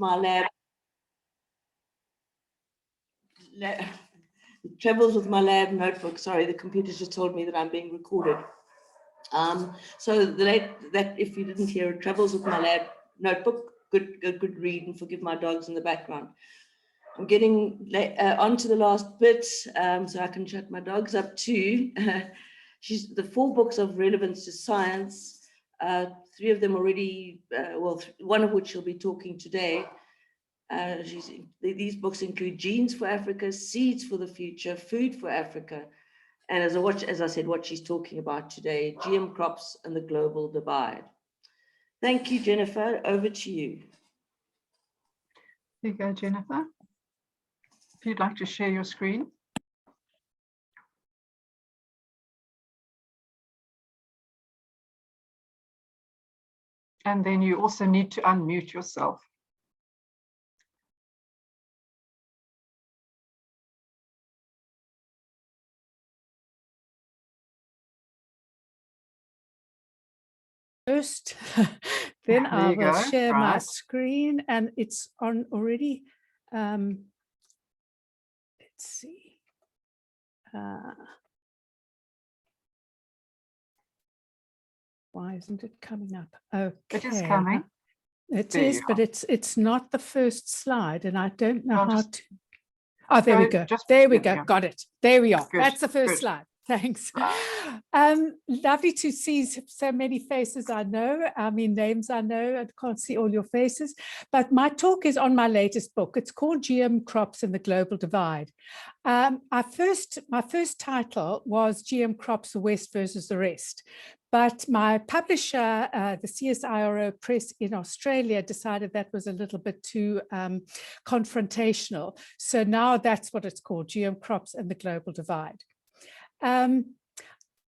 my lab. Travels with my lab notebook. Sorry, the computer just told me that I'm being recorded. So that if you didn't hear it, Travels with my lab notebook, good read, and forgive my dogs in the background. I'm getting onto the last bit, so I can shut my dogs up too. She's the 4 books of relevance to science, 3 of them already, one of which she'll be talking today. These books include Genes for Africa, Seeds for the Future, Food for Africa, and as I said, what she's talking about today, GM crops and the global divide. Thank you, Jennifer. Over to you. There you go, Jennifer. If you'd like to share your screen. And then you also need to unmute yourself. First, then I will share my screen, and it's on already. Let's see. Why isn't it coming up? Okay. It is coming. It is, but it's not the first slide, and I don't know how to. Oh, there we go. There we go. Got it. There we are. Good. That's the first slide. Thanks. Lovely to see so many faces I know. I mean, names I know. I can't see all your faces. But my talk is on my latest book. It's called GM Crops and the Global Divide. My first title was GM Crops, the West versus the Rest. But my publisher, the CSIRO Press in Australia, decided that was a little bit too confrontational. So now that's what it's called, GM Crops and the Global Divide.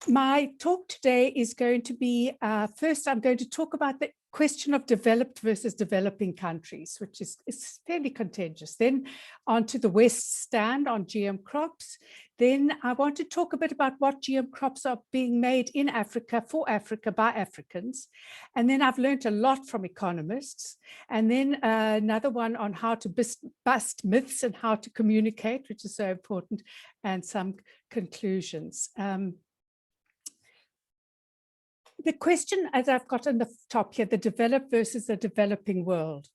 My talk today is going to be, first I'm going to talk about the question of developed versus developing countries, which is fairly contentious. Then on to the West stand on GM crops. Then I want to talk a bit about what GM crops are being made in Africa, for Africa, by Africans. And then I've learned a lot from economists. And then another one on how to bust myths and how to communicate, which is so important, and some conclusions. The question, as I've got on the top here, the developed versus the developing world.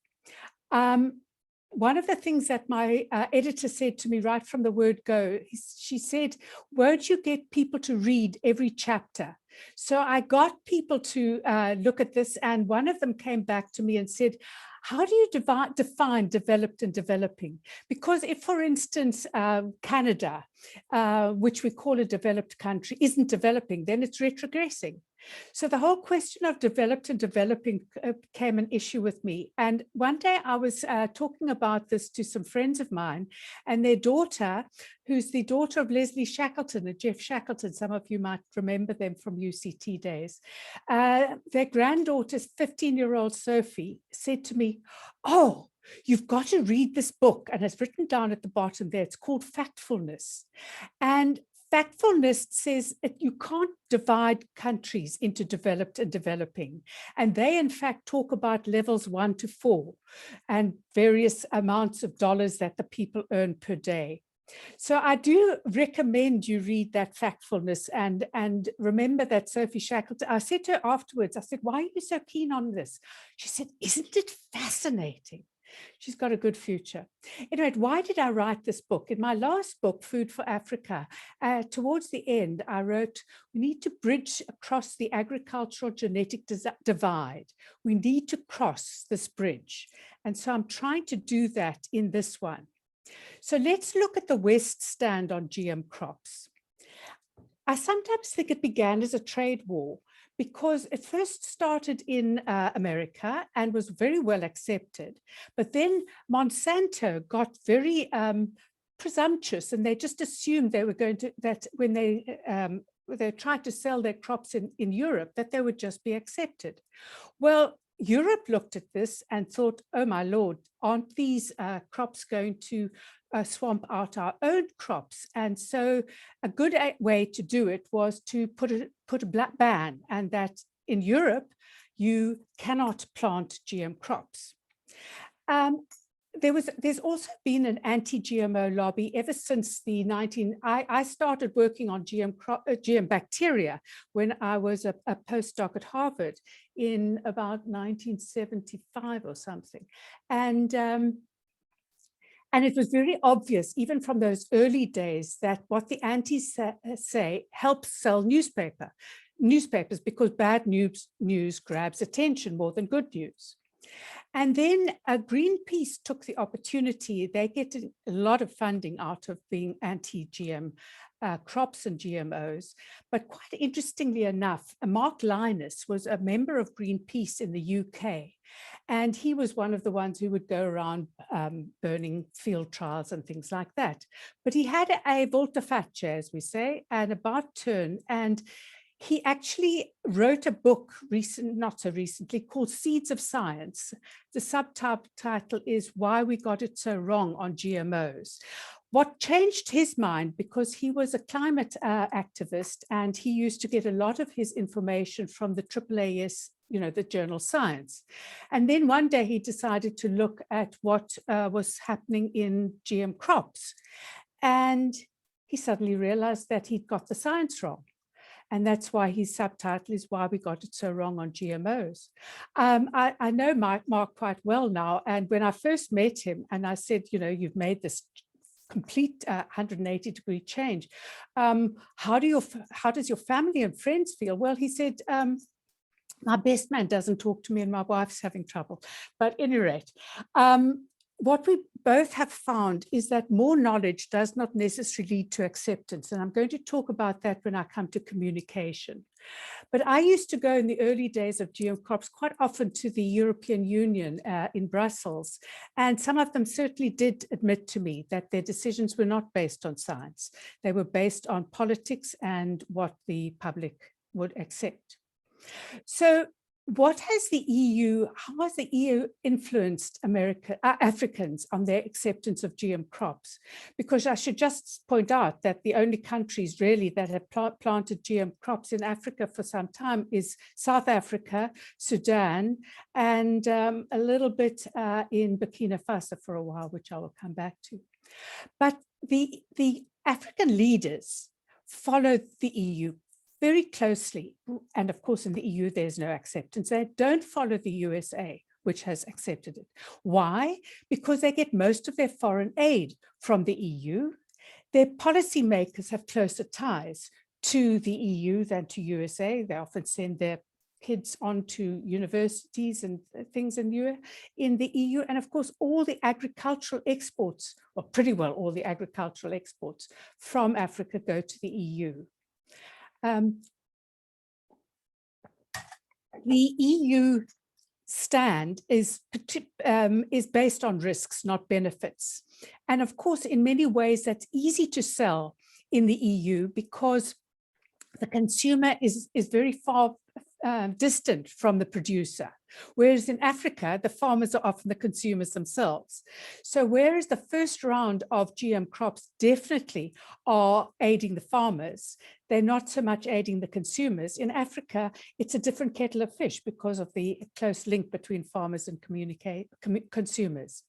One of the things that my editor said to me right from the word go, she said, won't you get people to read every chapter? So I got people to look at this, and one of them came back to me and said, how do you define developed and developing? Because if, for instance, Canada, which we call a developed country, isn't developing, then it's retrogressing. So the whole question of developed and developing became an issue with me. And one day I was talking about this to some friends of mine, and their daughter, who's the daughter of Leslie Shackleton and Jeff Shackleton, some of you might remember them from UCT days, their granddaughter, 15-year-old Sophie, said to me, oh, you've got to read this book. And it's written down at the bottom there. It's called Factfulness. And Factfulness says that you can't divide countries into developed and developing. And they, in fact, talk about levels 1 to 4 and various amounts of dollars that the people earn per day. So I do recommend you read that Factfulness, and remember that Sophie Shackleton, I said to her afterwards, I said, why are you so keen on this? She said, isn't it fascinating? She's got a good future. Anyway, why did I write this book? In my last book, Food for Africa, towards the end, I wrote, we need to bridge across the agricultural genetic divide. We need to cross this bridge. And so I'm trying to do that in this one. So let's look at the West stand on GM crops. I sometimes think it began as a trade war, because it first started in America and was very well accepted. But then Monsanto got very presumptuous, and they just assumed they were going to, that when they tried to sell their crops in Europe, that they would just be accepted. Well, Europe looked at this and thought, oh my Lord, aren't these crops going to swamp out our own crops? And so a good way to do it was to put a ban, and that in Europe, you cannot plant GM crops. There's also been an anti-GMO lobby ever since I started working on GM bacteria when I was a postdoc at Harvard in about 1975 or something. And it was very obvious, even from those early days, that what the antis say helps sell newspapers, because bad news grabs attention more than good news. And then Greenpeace took the opportunity. They get a lot of funding out of being anti-GM crops and GMOs. But quite interestingly enough, Mark Linus was a member of Greenpeace in the UK. And he was one of the ones who would go around burning field trials and things like that. But he had a volte-face, as we say, and about turn. And he actually wrote a book not so recently called Seeds of Science. The subtitle is Why We Got It So Wrong on GMOs. What changed his mind, because he was a climate activist, and he used to get a lot of his information from the AAAS, the journal Science. And then one day he decided to look at what was happening in GM crops. And he suddenly realized that he'd got the science wrong. And that's why his subtitle is Why We Got It So Wrong on GMOs. I know Mark quite well now. And when I first met him and I said, you've made this complete 180-degree change. How does your family and friends feel? Well, he said, my best man doesn't talk to me and my wife's having trouble. But at any rate, what we both have found is that more knowledge does not necessarily lead to acceptance. And I'm going to talk about that when I come to communication. But I used to go in the early days of GM crops quite often to the European Union in Brussels. And some of them certainly did admit to me that their decisions were not based on science. They were based on politics and what the public would accept. So how has the EU influenced Africans on their acceptance of GM crops? Because I should just point out that the only countries really that have planted GM crops in Africa for some time is South Africa, Sudan, and a little bit in Burkina Faso for a while, which I will come back to. But the African leaders followed the EU very closely. And of course, in the EU, there's no acceptance. They don't follow the USA, which has accepted it. Why? Because they get most of their foreign aid from the EU. Their policymakers have closer ties to the EU than to USA. They often send their kids on to universities and things in the EU. And of course, all the agricultural exports, or pretty well all the agricultural exports from Africa go to the EU. The EU stand is based on risks, not benefits. And of course, in many ways, that's easy to sell in the EU because the consumer is very far distant from the producer. Whereas in Africa, the farmers are often the consumers themselves. So whereas the first round of GM crops definitely are aiding the farmers, they're not so much aiding the consumers. In Africa, it's a different kettle of fish because of the close link between farmers and consumers.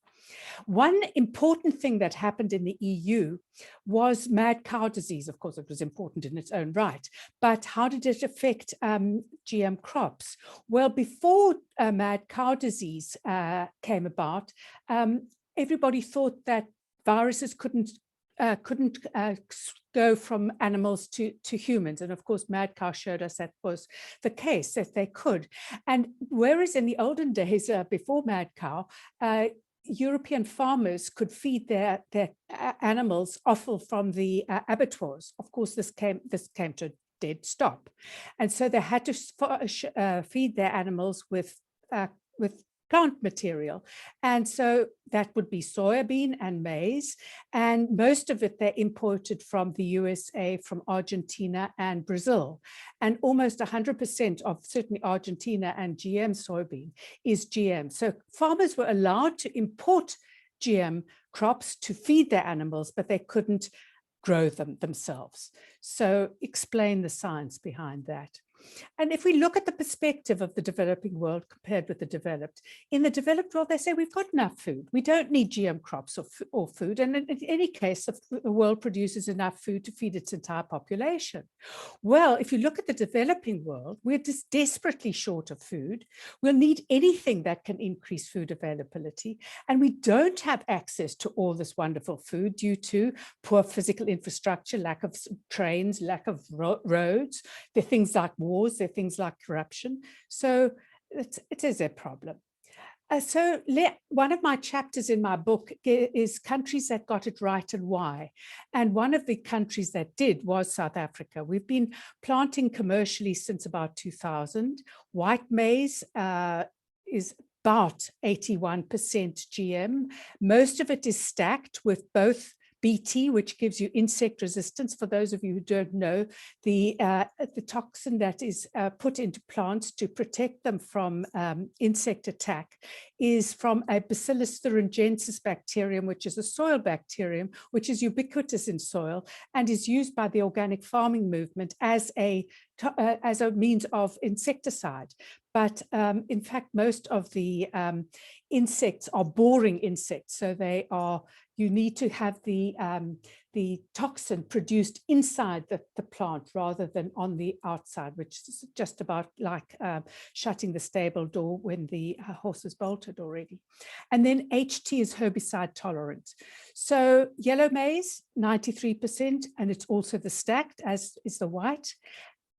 One important thing that happened in the EU was mad cow disease. Of course, it was important in its own right, but how did it affect GM crops? Well, before mad cow disease came about, everybody thought that viruses couldn't go from animals to humans. And of course, mad cow showed us that was the case, that they could. And whereas in the olden days, before mad cow, European farmers could feed their animals offal from the abattoirs. Of course, this came to a dead stop. And so they had to feed their animals with plant material. And so that would be soybean and maize. And most of it they imported from the USA, from Argentina and Brazil. And almost 100% of certainly Argentina and GM soybean is GM. So farmers were allowed to import GM crops to feed their animals, but they couldn't grow them themselves. So explain the science behind that. And if we look at the perspective of the developing world compared with the developed, in the developed world, they say we've got enough food. We don't need GM crops or food. And in any case, the world produces enough food to feed its entire population. Well, if you look at the developing world, we're just desperately short of food. We'll need anything that can increase food availability. And we don't have access to all this wonderful food due to poor physical infrastructure, lack of trains, lack of roads. There are things like wars, there are things like corruption. So it is a problem. One of my chapters in my book is countries that got it right and why. And one of the countries that did was South Africa. We've been planting commercially since about 2000. White maize is about 81% GM. Most of it is stacked with both BT, which gives you insect resistance. For those of you who don't know, the toxin that is put into plants to protect them from insect attack is from a Bacillus thuringiensis bacterium, which is a soil bacterium, which is ubiquitous in soil and is used by the organic farming movement as a means of insecticide. But in fact, most of the insects are boring insects. So you need to have the toxin produced inside the plant rather than on the outside, which is just about like shutting the stable door when the horse is bolted already. And then HT is herbicide tolerant. So yellow maize, 93%, and it's also the stacked, as is the white.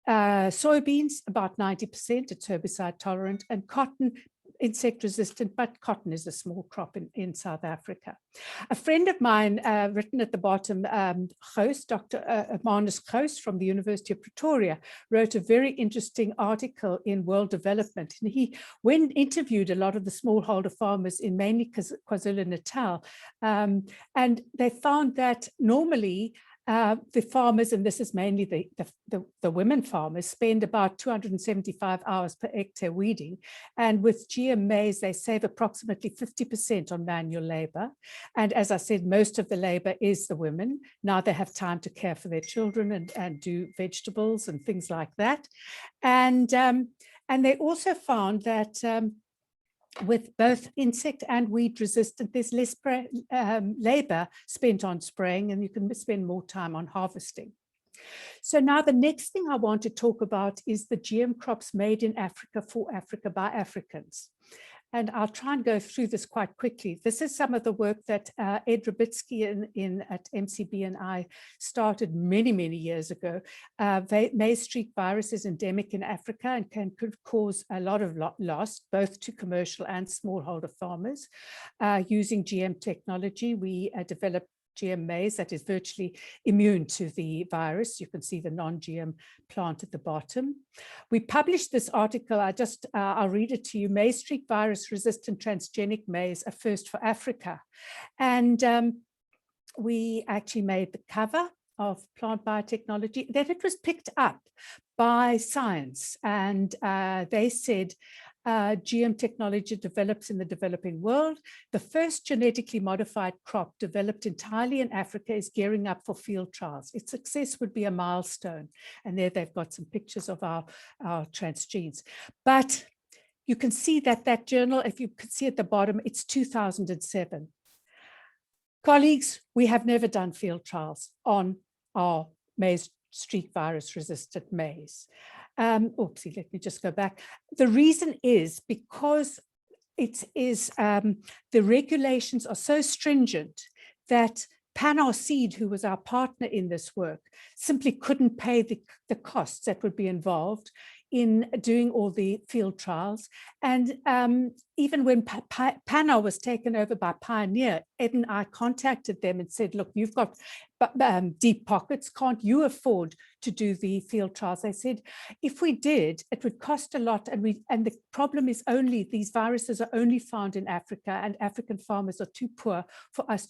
Soybeans, about 90%, it's herbicide tolerant, and cotton, insect resistant, but cotton is a small crop in South Africa. A friend of mine, written at the bottom, Dr. Manus Gous from the University of Pretoria, wrote a very interesting article in World Development. And he interviewed a lot of the smallholder farmers in mainly KwaZulu-Natal, and they found that normally the farmers, and this is mainly the women farmers, spend about 275 hours per hectare weeding. And with GM maize, they save approximately 50% on manual labor. And as I said, most of the labor is the women. Now they have time to care for their children and do vegetables and things like that. And they also found that with both insect and weed resistant, there's less labor spent on spraying, and you can spend more time on harvesting. So now the next thing I want to talk about is the GM crops made in Africa for Africa by Africans. And I'll try and go through this quite quickly. This is some of the work that Ed Rabitsky at MCB and I started many, many years ago. Maize streak virus is endemic in Africa and could cause a lot of loss, both to commercial and smallholder farmers. Using GM technology, we developed GM maize that is virtually immune to the virus. You can see the non-GM plant at the bottom. We published this article. I'll read it to you. Maize streak virus resistant transgenic maize, a first for Africa. And we actually made the cover of Plant Biotechnology. Then it was picked up by Science, and they said, GM technology develops in the developing world. The first genetically modified crop developed entirely in Africa is gearing up for field trials. Its success would be a milestone. And there they've got some pictures of our transgenes. But you can see that journal, if you can see at the bottom, it's 2007. Colleagues, we have never done field trials on our maize streak virus resistant maize. Oopsie, let me just go back. The reason is because the regulations are so stringent that Panar Seed, who was our partner in this work, simply couldn't pay the costs that would be involved in doing all the field trials. And even when Panar was taken over by Pioneer, Ed and I contacted them and said, look, you've got deep pockets, can't you afford to do the field trials? They said, if we did, it would cost a lot, and the problem is only these viruses are only found in Africa, and African farmers are too poor for us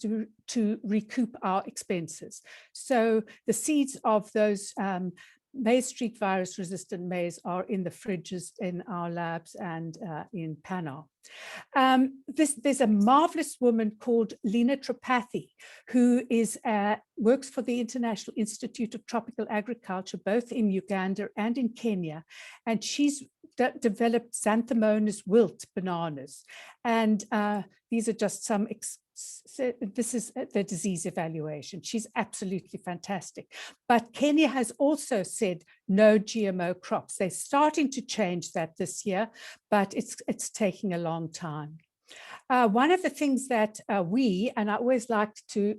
to recoup our expenses. So the seeds of those maize streak virus resistant maize are in the fridges in our labs and in Panama. There's a marvelous woman called Lena Tripathi, who is works for the International Institute of Tropical Agriculture, both in Uganda and in Kenya, and she's developed Xanthomonas wilt bananas, and these are just some. This is the disease evaluation. She's absolutely fantastic. But Kenya has also said no GMO crops. They're starting to change that this year, but it's taking a long time. One of the things that and I always like to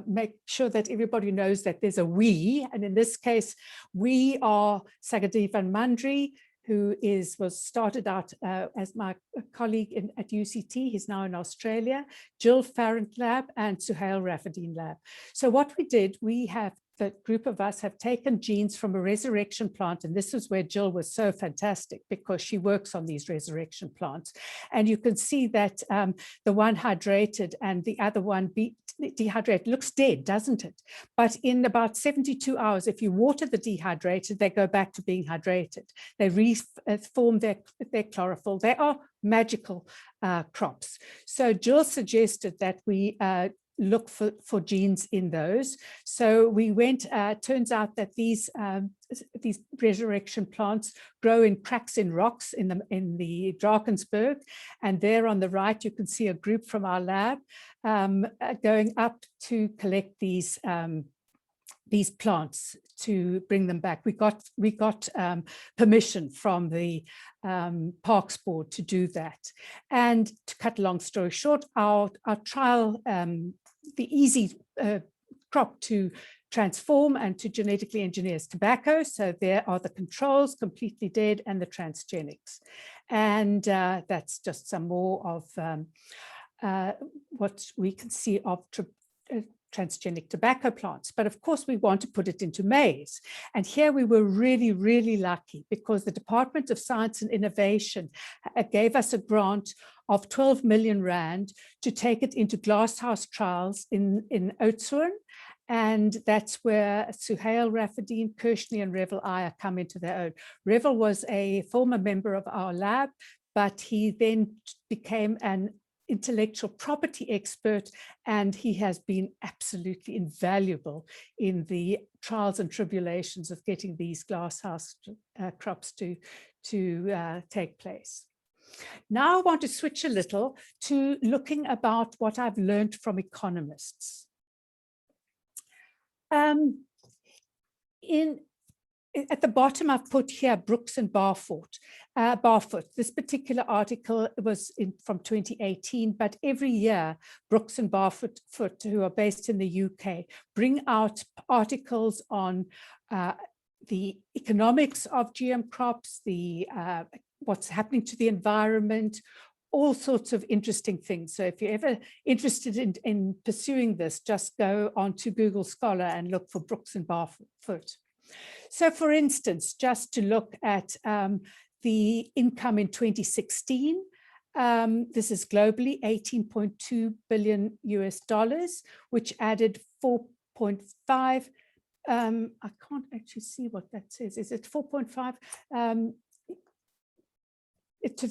make sure that everybody knows that there's a we, and in this case, we are Sagadev and Mandri, who was started out as my colleague at UCT. He's now in Australia, Jill Farrant Lab and Suhail Rafadine Lab. So what we did, the group of us have taken genes from a resurrection plant, and this is where Jill was so fantastic because she works on these resurrection plants. And you can see that the one hydrated and the other one dehydrated looks dead, doesn't it? But in about 72 hours, if you water the dehydrated, they go back to being hydrated. They reform their chlorophyll. They are magical crops. So Jill suggested that we look for genes in those. So we went, turns out that these resurrection plants grow in cracks in rocks in the Drakensberg. And there on the right, you can see a group from our lab going up to collect these plants to bring them back. We got permission from the Parks Board to do that. And to cut a long story short, our trial, the easy crop to transform and to genetically engineer is tobacco. So there are the controls, completely dead, and the transgenics. And that's just some more of what we can see of transgenic tobacco plants. But of course, we want to put it into maize. And here we were really, really lucky because the Department of Science and Innovation gave us a grant of 12 million Rand to take it into glasshouse trials in Oudtshoorn. And that's where Suhail Rafadine, Kirshni, and Revel Iyer come into their own. Revel was a former member of our lab, but he then became an intellectual property expert, and he has been absolutely invaluable in the trials and tribulations of getting these glasshouse crops to take place. Now I want to switch a little to looking about what I've learned from economists. At the bottom, I've put here Brooks and Barfoot. This particular article was from 2018, but every year, Brooks and Barfoot, who are based in the UK, bring out articles on the economics of GM crops, what's happening to the environment, all sorts of interesting things. So if you're ever interested in pursuing this, just go onto Google Scholar and look for Brooks and Barfoot. So for instance, just to look at the income in 2016, this is globally $18.2 billion US, which added 4.5. I can't actually see what that says. Is it 4.5 to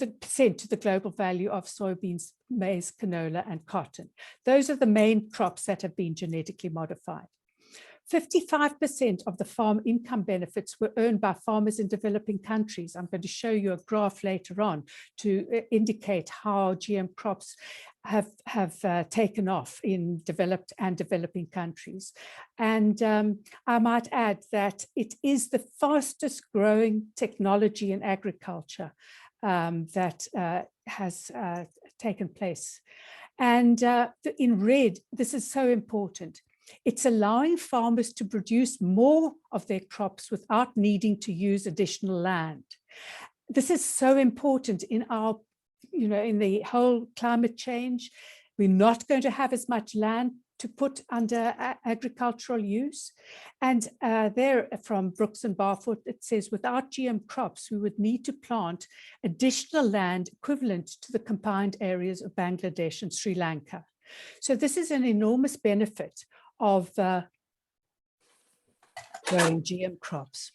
the global value of soybeans, maize, canola, and cotton? Those are the main crops that have been genetically modified. 55% of the farm income benefits were earned by farmers in developing countries. I'm going to show you a graph later on to indicate how GM crops have taken off in developed and developing countries. And I might add that it is the fastest growing technology in agriculture that has taken place. And in red, this is so important. It's allowing farmers to produce more of their crops without needing to use additional land. This is so important in our, in the whole climate change. We're not going to have as much land to put under agricultural use. And there from Brooks and Barfoot, it says, without GM crops, we would need to plant additional land equivalent to the combined areas of Bangladesh and Sri Lanka. So this is an enormous benefit of growing GM crops.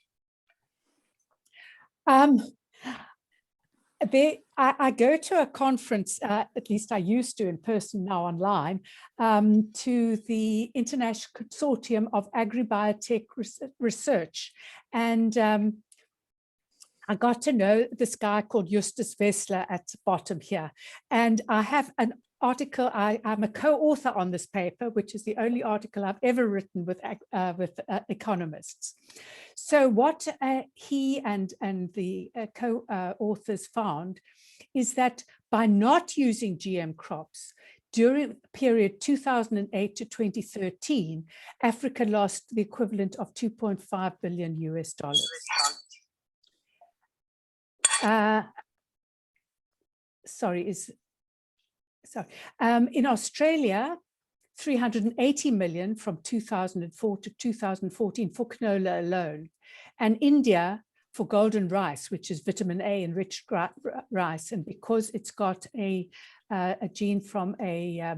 I go to a conference, at least I used to in person, now online, to the International Consortium of Agribiotech Research. And I got to know this guy called Justus Wessler at the bottom here. And I have an article, I'm a co-author on this paper, which is the only article I've ever written with economists. So what he and the co-authors found is that by not using GM crops, during the period 2008 to 2013, Africa lost the equivalent of $2.5 billion US. In Australia, 380 million from 2004 to 2014 for canola alone, and India for golden rice, which is vitamin A enriched rice, and because it's got a gene from a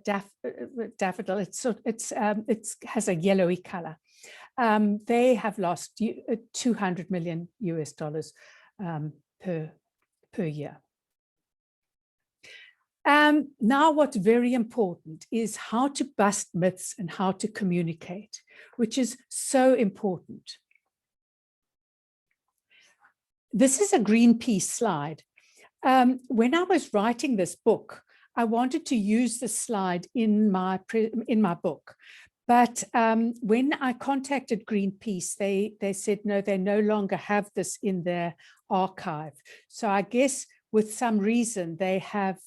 daffodil, it has a yellowy color. They have lost $200 million US per year. Now what's very important is how to bust myths and how to communicate, which is so important. This is a Greenpeace slide. When I was writing this book, I wanted to use this slide in my book. But when I contacted Greenpeace, they said, no, they no longer have this in their archive. So I guess with some reason, they have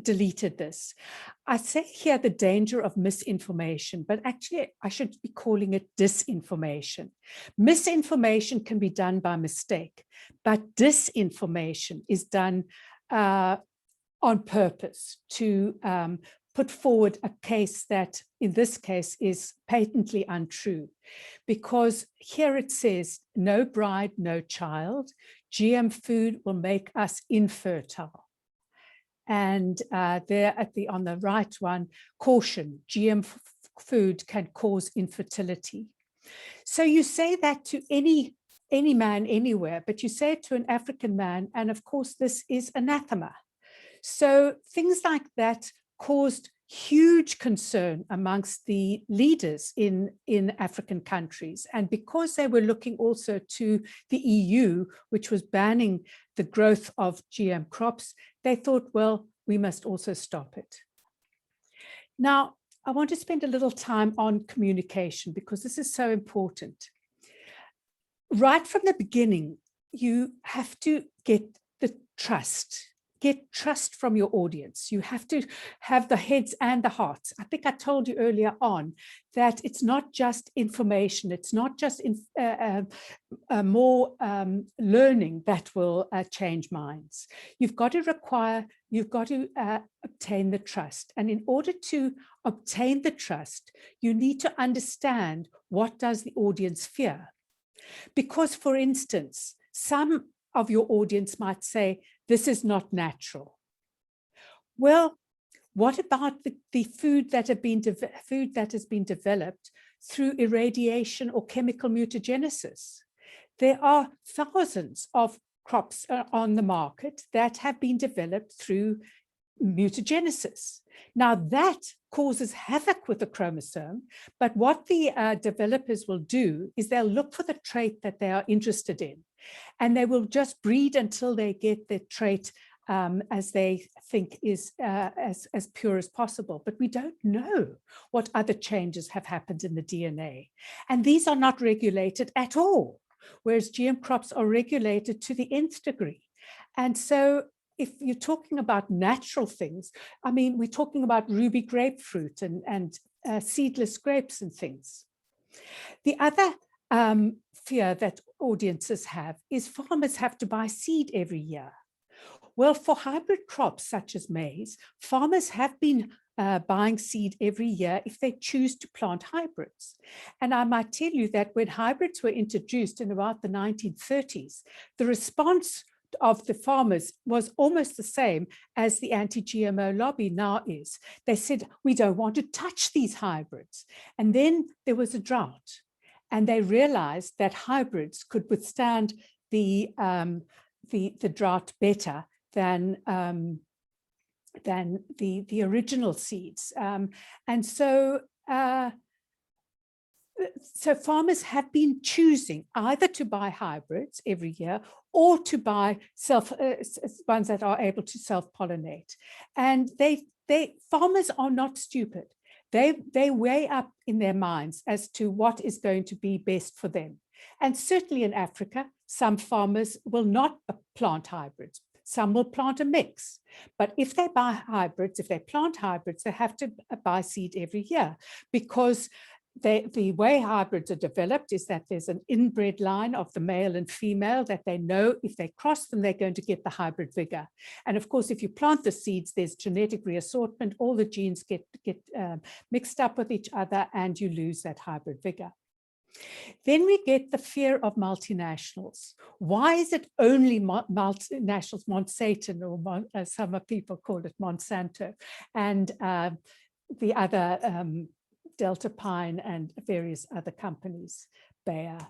deleted this. I say here the danger of misinformation, but actually I should be calling it disinformation. Misinformation can be done by mistake, but disinformation is done on purpose to put forward a case that in this case is patently untrue, because here it says no bride, no child. GM food will make us infertile. And there on the right one, caution, GM food can cause infertility. So you say that to any man anywhere, but you say it to an African man, and of course this is anathema. So things like that caused huge concern amongst the leaders in African countries. And because they were looking also to the EU, which was banning the growth of GM crops, they thought, well, we must also stop it. Now, I want to spend a little time on communication because this is so important. Right from the beginning, you have to get the trust. Get trust from your audience. You have to have the heads and the hearts. I think I told you earlier on that it's not just information. It's not just more learning that will change minds. You've got to obtain the trust. And in order to obtain the trust, you need to understand what does the audience fear. Because, for instance, some of your audience might say, this is not natural. Well, what about the food that has been developed through irradiation or chemical mutagenesis? There are thousands of crops on the market that have been developed through mutagenesis. Now that causes havoc with the chromosome, but what the developers will do is they'll look for the trait that they are interested in, and they will just breed until they get the trait as they think is as pure as possible. But we don't know what other changes have happened in the DNA. And these are not regulated at all, whereas GM crops are regulated to the nth degree. And so if you're talking about natural things, I mean, we're talking about ruby grapefruit and seedless grapes and things. The other fear that audiences have is farmers have to buy seed every year. Well, for hybrid crops such as maize, farmers have been buying seed every year if they choose to plant hybrids. And I might tell you that when hybrids were introduced in about the 1930s, the response of the farmers was almost the same as the anti-GMO lobby now is. They said, we don't want to touch these hybrids. And then there was a drought. And they realized that hybrids could withstand the drought better than the original seeds. And so farmers have been choosing either to buy hybrids every year or to buy ones that are able to self-pollinate. And farmers are not stupid. They weigh up in their minds as to what is going to be best for them. And certainly in Africa, some farmers will not plant hybrids. Some will plant a mix. But if they buy hybrids, if they plant hybrids, they have to buy seed every year, because the way hybrids are developed is that there's an inbred line of the male and female that they know if they cross them, they're going to get the hybrid vigor. And of course, if you plant the seeds, there's genetic reassortment, all the genes get mixed up with each other and you lose that hybrid vigor. Then we get the fear of multinationals. Why is it only multinationals, Monsanto, or some people call it Monsanto, and the other Delta Pine and various other companies, Bayer?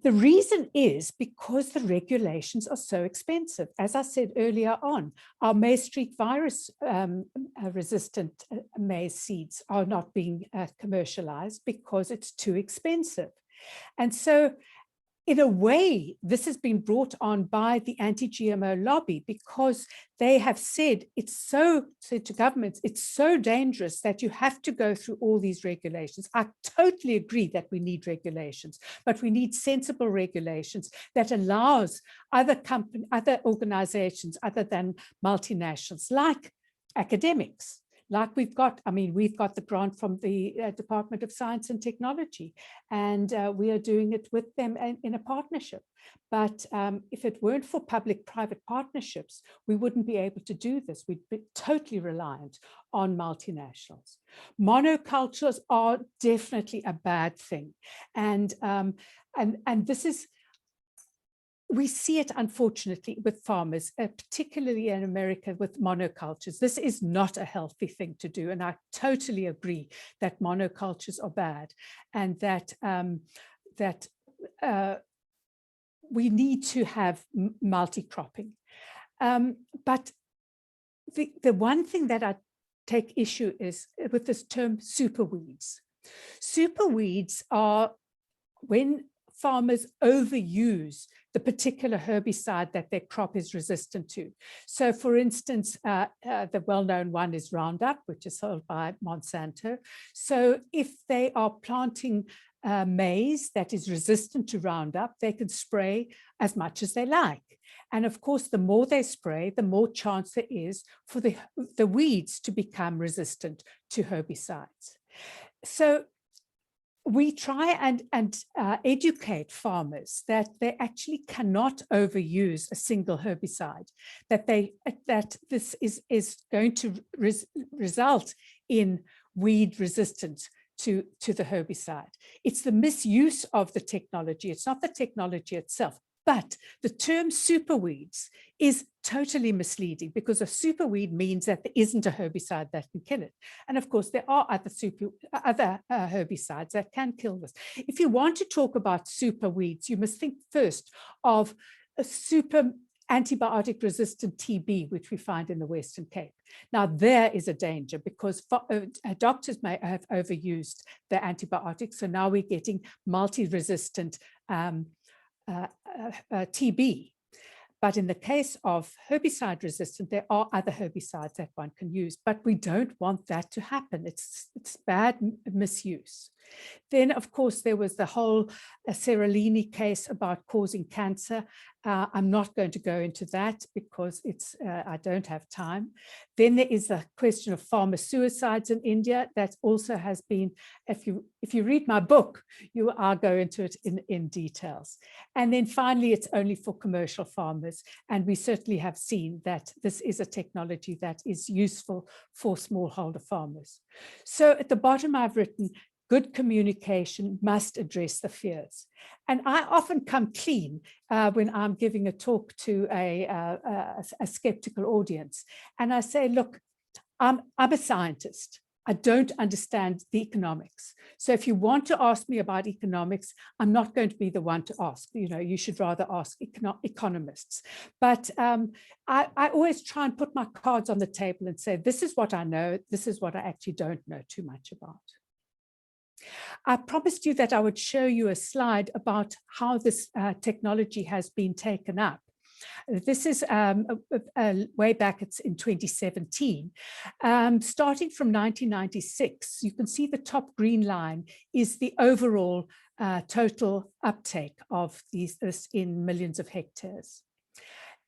The reason is because the regulations are so expensive. As I said earlier on, our maize streak virus resistant maize seeds are not being commercialized because it's too expensive. And so in a way, this has been brought on by the anti-GMO lobby, because they have said to governments, it's so dangerous that you have to go through all these regulations. I totally agree that we need regulations, but we need sensible regulations that allows other organizations other than multinationals, like academics. Like we've got the grant from the Department of Science and Technology, and we are doing it with them in a partnership. But if it weren't for public-private partnerships, we wouldn't be able to do this. We'd be totally reliant on multinationals. Monocultures are definitely a bad thing. And this is, we see it, unfortunately, with farmers, particularly in America with monocultures. This is not a healthy thing to do. And I totally agree that monocultures are bad, and that, we need to have multi-cropping. But the one thing that I take issue is with this term superweeds. Superweeds are when farmers overuse the particular herbicide that their crop is resistant to. So for instance, the well-known one is Roundup, which is sold by Monsanto. So if they are planting maize that is resistant to Roundup, they can spray as much as they like. And of course, the more they spray, the more chance there is for the weeds to become resistant to herbicides. So we try and educate farmers that they actually cannot overuse a single herbicide, that this is going to result in weed resistance to the herbicide. It's the misuse of the technology. It's not the technology itself. But the term superweeds is totally misleading, because a superweed means that there isn't a herbicide that can kill it. And of course, there are other herbicides that can kill this. If you want to talk about superweeds, you must think first of a super antibiotic resistant TB, which we find in the Western Cape. Now, there is a danger, because doctors may have overused the antibiotics. So now we're getting multi-resistant TB. But in the case of herbicide resistant, there are other herbicides that one can use, but we don't want that to happen. It's bad misuse. Then, of course, there was the whole Seralini case about causing cancer. I'm not going to go into that because I don't have time. Then there is the question of farmer suicides in India. That also has been, if you read my book, you are going into it in details. And then finally, it's only for commercial farmers. And we certainly have seen that this is a technology that is useful for smallholder farmers. So at the bottom, I've written, good communication must address the fears. And I often come clean when I'm giving a talk to a skeptical audience. And I say, look, I'm a scientist. I don't understand the economics. So if you want to ask me about economics, I'm not going to be the one to ask. You know, you should rather ask economists. But I always try and put my cards on the table and say, this is what I know. This is what I actually don't know too much about. I promised you that I would show you a slide about how this technology has been taken up. This is way back, it's in 2017. Starting from 1996, you can see the top green line is the overall total uptake of this in millions of hectares.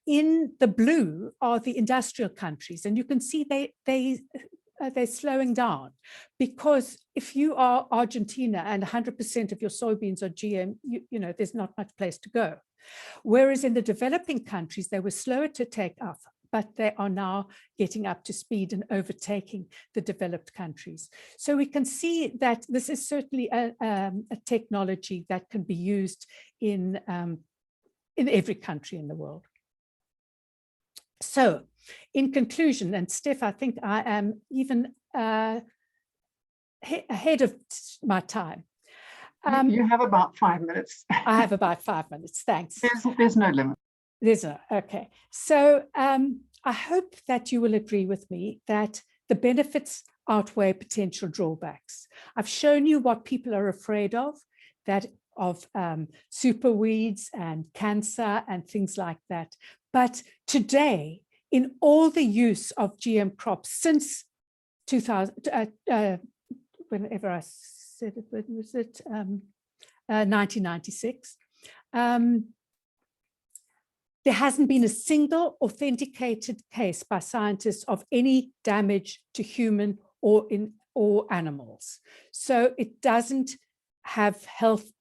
In the blue are the industrial countries, and you can see they're slowing down, because if you are Argentina and 100% of your soybeans are GM, you know, there's not much place to go. Whereas in the developing countries, they were slower to take off, but they are now getting up to speed and overtaking the developed countries. So we can see that this is certainly a technology that can be used in every country in the world. So in conclusion, and Steph, I think I am even ahead of my time. You have about 5 minutes. I have about 5 minutes, thanks. There's no limit. There's no, okay. So I hope that you will agree with me that the benefits outweigh potential drawbacks. I've shown you what people are afraid of, that of superweeds and cancer and things like that. But today, in all the use of GM crops since 2000, whenever I said it, when was it? 1996. There hasn't been a single authenticated case by scientists of any damage to human or animals. So it doesn't have health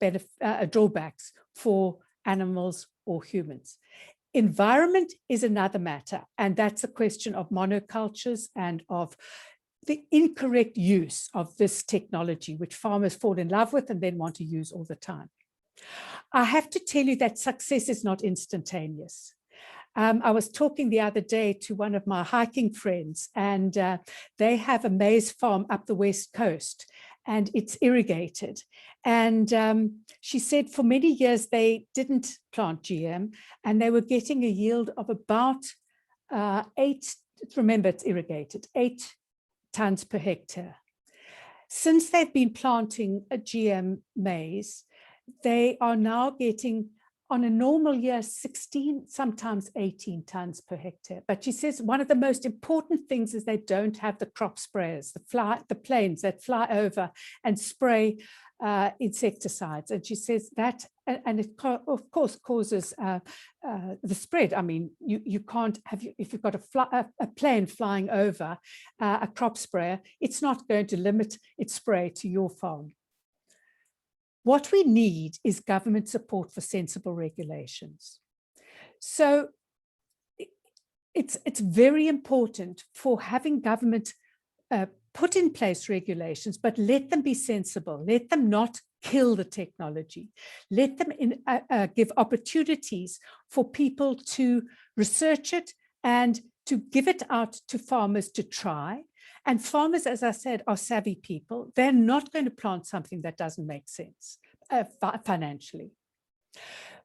drawbacks for animals or humans. Environment is another matter, and that's a question of monocultures and of the incorrect use of this technology, which farmers fall in love with and then want to use all the time. I have to tell you that success is not instantaneous. I was talking the other day to one of my hiking friends, and they have a maize farm up the West Coast, and it's irrigated. And she said for many years they didn't plant GM, and they were getting a yield of about 8, remember it's irrigated, 8 tons per hectare. Since they've been planting a GM maize, they are now getting, on a normal year, 16, sometimes 18 tons per hectare. But she says one of the most important things is they don't have the crop sprayers, the planes that fly over and spray insecticides. And she says that, and it of course causes the spread. I mean, you can't have, if you've got a plane flying over a crop sprayer, it's not going to limit its spray to your farm. What we need is government support for sensible regulations. So it's very important for having government put in place regulations, but let them be sensible. Let them not kill the technology. Let them give opportunities for people to research it and to give it out to farmers to try. And farmers, as I said, are savvy people. They're not going to plant something that doesn't make sense financially.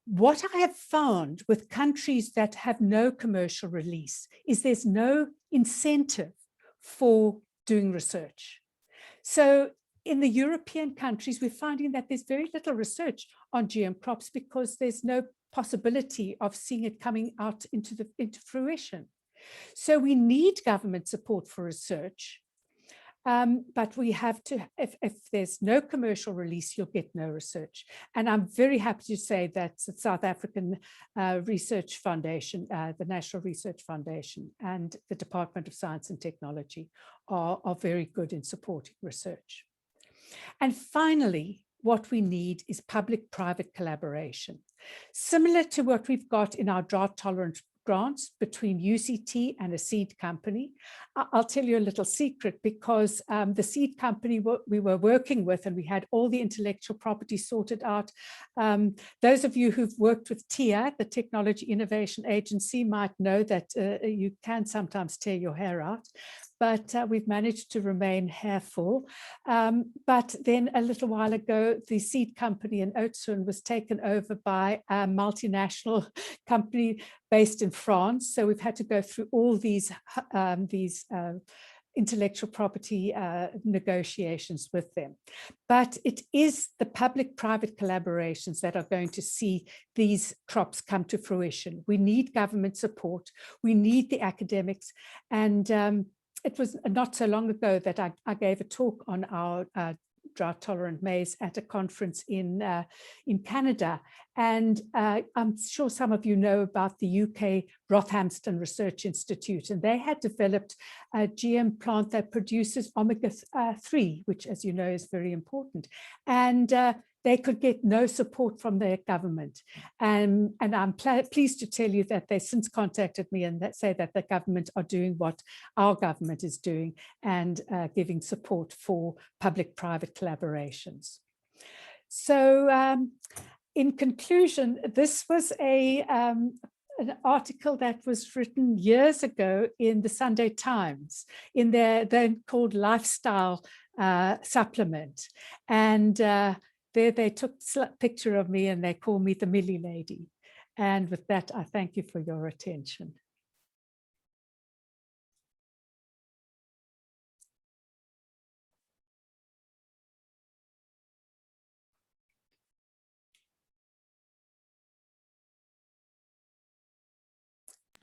What I have found with countries that have no commercial release is there's no incentive for doing research. So in the European countries, we're finding that there's very little research on GM crops because there's no possibility of seeing it coming out into fruition. So we need government support for research, but we have to, if there's no commercial release, you'll get no research. And I'm very happy to say that the South African Research Foundation, the National Research Foundation, and the Department of Science and Technology are very good in supporting research. And finally, what we need is public-private collaboration, similar to what we've got in our drought-tolerant grants between UCT and a seed company. I'll tell you a little secret, because the seed company we were working with, and we had all the intellectual property sorted out. Those of you who've worked with TIA, the Technology Innovation Agency, might know that you can sometimes tear your hair out. but we've managed to remain half-full. But then a little while ago, the seed company in Thomson was taken over by a multinational company based in France. So we've had to go through all these intellectual property negotiations with them. But it is the public-private collaborations that are going to see these crops come to fruition. We need government support. We need the academics. And it was not so long ago that I gave a talk on our drought-tolerant maize at a conference in Canada. And I'm sure some of you know about the UK Rothamsted Research Institute, and they had developed a GM plant that produces omega-3, which, as you know, is very important. And they could get no support from their government. And I'm pleased to tell you that they since contacted me and that say that the government are doing what our government is doing and giving support for public-private collaborations. So in conclusion, this was an article that was written years ago in the Sunday Times in their then called Lifestyle supplement. And there they took a picture of me and they call me the Millie Lady. And with that, I thank you for your attention.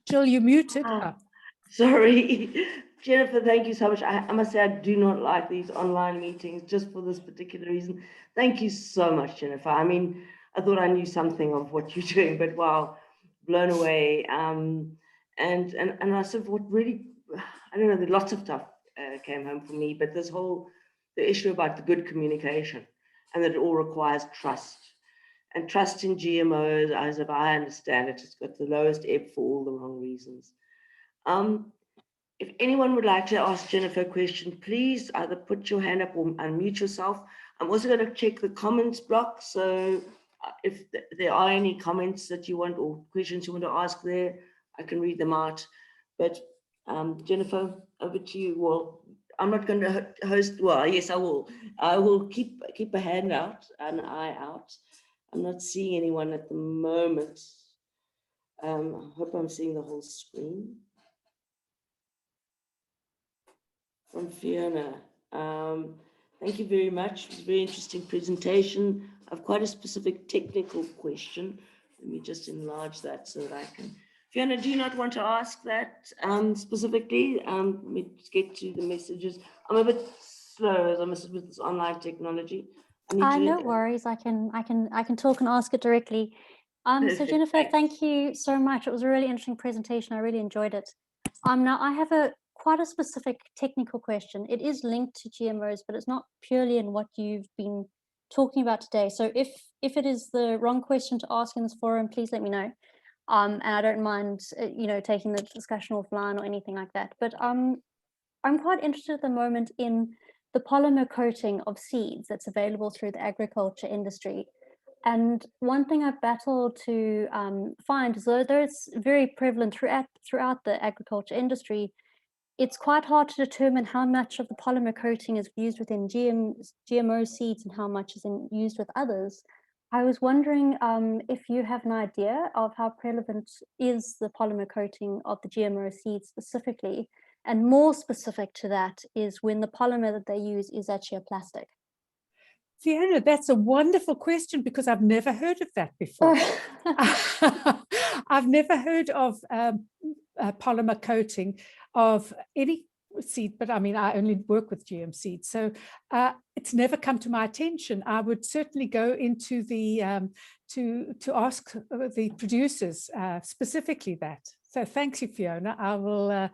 Jill, you muted. Sorry, Jennifer, thank you so much. I must say I do not like these online meetings just for this particular reason. Thank you so much, Jennifer. I mean, I thought I knew something of what you're doing, but wow, blown away. And I sort of what really, I don't know, lots of stuff came home for me, but the issue about the good communication and that it all requires trust. And trust in GMOs, as if I understand it, it's got the lowest ebb for all the wrong reasons. If anyone would like to ask Jennifer a question, please either put your hand up or unmute yourself. I'm also going to check the comments block. So if there are any comments that you want or questions you want to ask there, I can read them out. But Jennifer, over to you. Well, I'm not going to host. Well, yes, I will. I will keep a hand out, an eye out. I'm not seeing anyone at the moment. I hope I'm seeing the whole screen. From Fiona. Thank you very much. It was a very interesting presentation. I've quite a specific technical question. Let me just enlarge that so that I can. Fiona, do you not want to ask that specifically? Let me get to the messages. I'm a bit slow as I'm with this online technology. No worries. I can talk and ask it directly. So Jennifer, thank you so much. It was a really interesting presentation. I really enjoyed it. Now I have quite a specific technical question. It is linked to GMOs, but it's not purely in what you've been talking about today. So if it is the wrong question to ask in this forum, please let me know. And I don't mind, taking the discussion offline or anything like that. But I'm quite interested at the moment in the polymer coating of seeds that's available through the agriculture industry. And one thing I've battled to find is though it's very prevalent throughout the agriculture industry, it's quite hard to determine how much of the polymer coating is used within GMO seeds and how much is used with others. I was wondering if you have an idea of how prevalent is the polymer coating of the GMO seeds specifically, and more specific to that is when the polymer that they use is actually a plastic. Fiona, that's a wonderful question because I've never heard of that before. I've never heard of polymer coating of any seed, but I mean, I only work with GM seeds, so it's never come to my attention. I would certainly go into the to ask the producers specifically that. So thanks you, Fiona. I will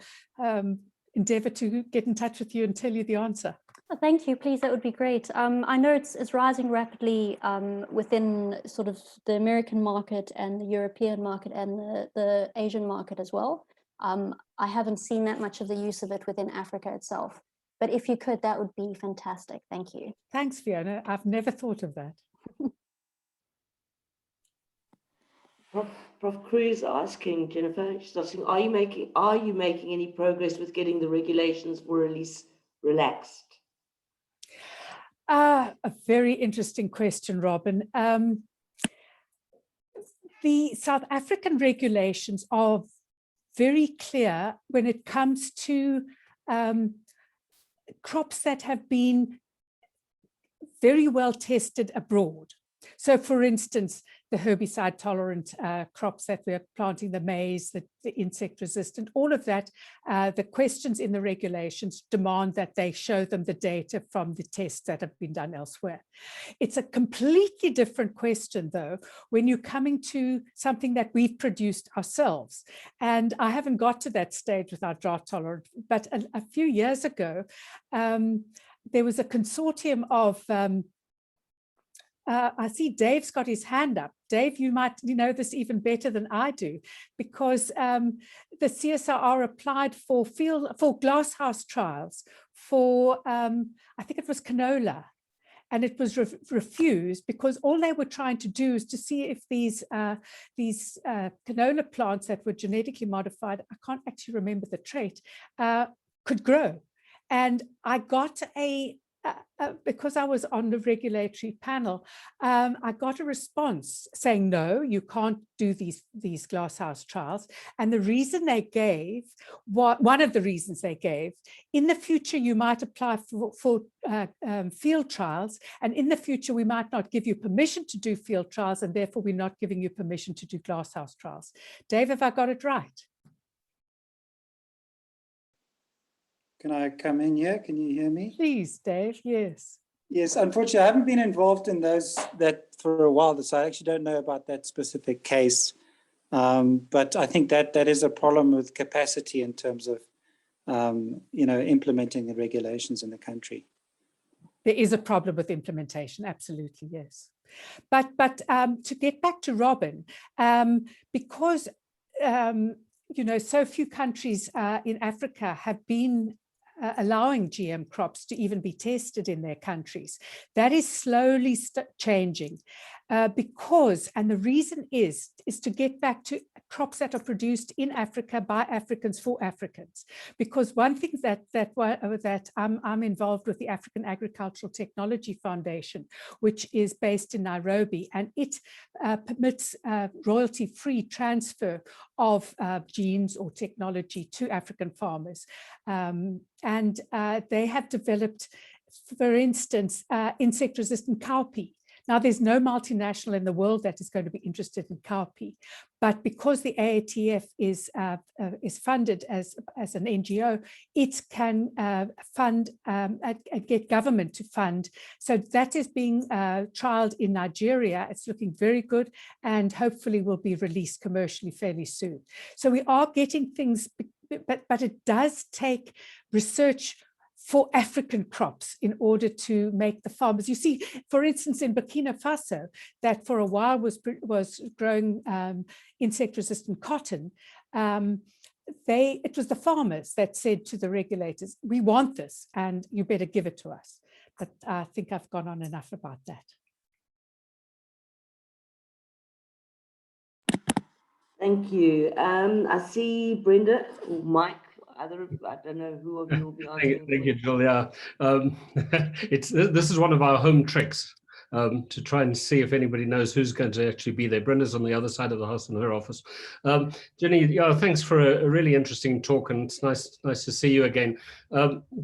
endeavor to get in touch with you and tell you the answer. Thank you, please, that would be great. I know it's rising rapidly within sort of the American market and the European market and the Asian market as well. I haven't seen that much of the use of it within Africa itself, but if you could, that would be fantastic. Thank you. Thanks, Fiona. I've never thought of that. Prof. Cruz asking, Jennifer, she's asking, are you making any progress with getting the regulations for release relaxed? A very interesting question, Robin. The South African regulations are very clear when it comes to crops that have been very well tested abroad. So for instance, the herbicide tolerant crops that we're planting, the maize, the insect resistant, all of that, the questions in the regulations demand that they show them the data from the tests that have been done elsewhere. It's a completely different question though, when you're coming to something that we've produced ourselves. And I haven't got to that stage with our drought tolerant, but a few years ago, there was a consortium of I see Dave's got his hand up. Dave, you might know this even better than I do, because the CSIR applied for glasshouse trials for, I think it was canola, and it was refused because all they were trying to do is to see if these canola plants that were genetically modified, I can't actually remember the trait, could grow. And I got because I was on the regulatory panel, I got a response saying, no, you can't do these glasshouse trials. And the reason they gave, one of the reasons they gave, in the future, you might apply for field trials. And in the future, we might not give you permission to do field trials. And therefore, we're not giving you permission to do glasshouse trials. Dave, have I got it right? Can I come in here? Can you hear me? Please, Dave, yes. Yes, unfortunately, I haven't been involved in that for a while, so I actually don't know about that specific case. But I think that is a problem with capacity in terms of, implementing the regulations in the country. There is a problem with implementation, absolutely, yes. But to get back to Robin, because so few countries in Africa have been allowing GM crops to even be tested in their countries. That is slowly changing because, and the reason is to get back to crops that are produced in Africa by Africans for Africans. Because one thing that I'm involved with the African Agricultural Technology Foundation, which is based in Nairobi, and it permits royalty-free transfer of genes or technology to African farmers. And they have developed, for instance, insect-resistant cowpea. Now, there's no multinational in the world that is going to be interested in cowpea, but because the AATF is funded as an NGO, it can fund get government to fund. So that is being trialed in Nigeria. It's looking very good, and hopefully will be released commercially fairly soon. So we are getting things, but it does take research for African crops in order to make the farmers. You see, for instance, in Burkina Faso, that for a while was growing insect-resistant cotton. It was the farmers that said to the regulators, we want this and you better give it to us. But I think I've gone on enough about that. Thank you. I see Brenda or Mike. I don't know who of you will be answering. Thank you, Julia. This is one of our home tricks to try and see if anybody knows who's going to actually be there. Brenda's on the other side of the house in her office. Jenny, thanks for a really interesting talk, and it's nice to see you again.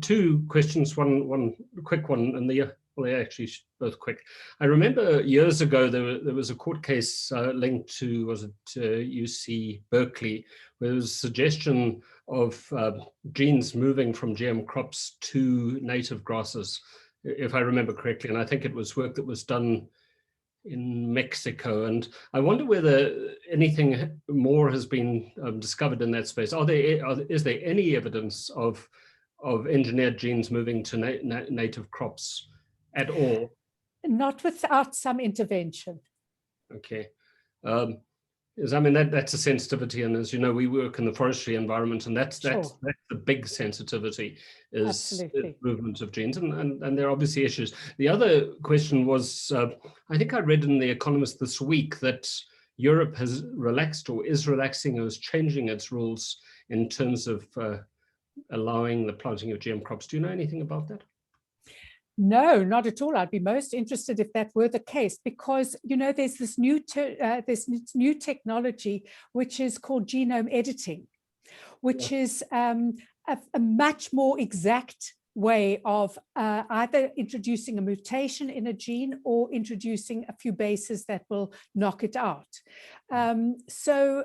Two questions, one quick one, and they're actually both quick. I remember years ago there was a court case linked to, was it UC Berkeley, where there was a suggestion of genes moving from GM crops to native grasses, if I remember correctly. And I think it was work that was done in Mexico. And I wonder whether anything more has been discovered in that space. Is there any evidence of engineered genes moving to native crops at all? Not without some intervention. Okay. I mean, that's a sensitivity, and as you know, we work in the forestry environment, and that's the big sensitivity is movement of genes, and there are obviously issues. The other question was, I think I read in The Economist this week that Europe has relaxed or is relaxing or is changing its rules in terms of allowing the planting of GM crops. Do you know anything about that? No, not at all. I'd be most interested if that were the case, because, you know, there's this new technology which is called genome editing, which is a much more exact way of either introducing a mutation in a gene or introducing a few bases that will knock it out. So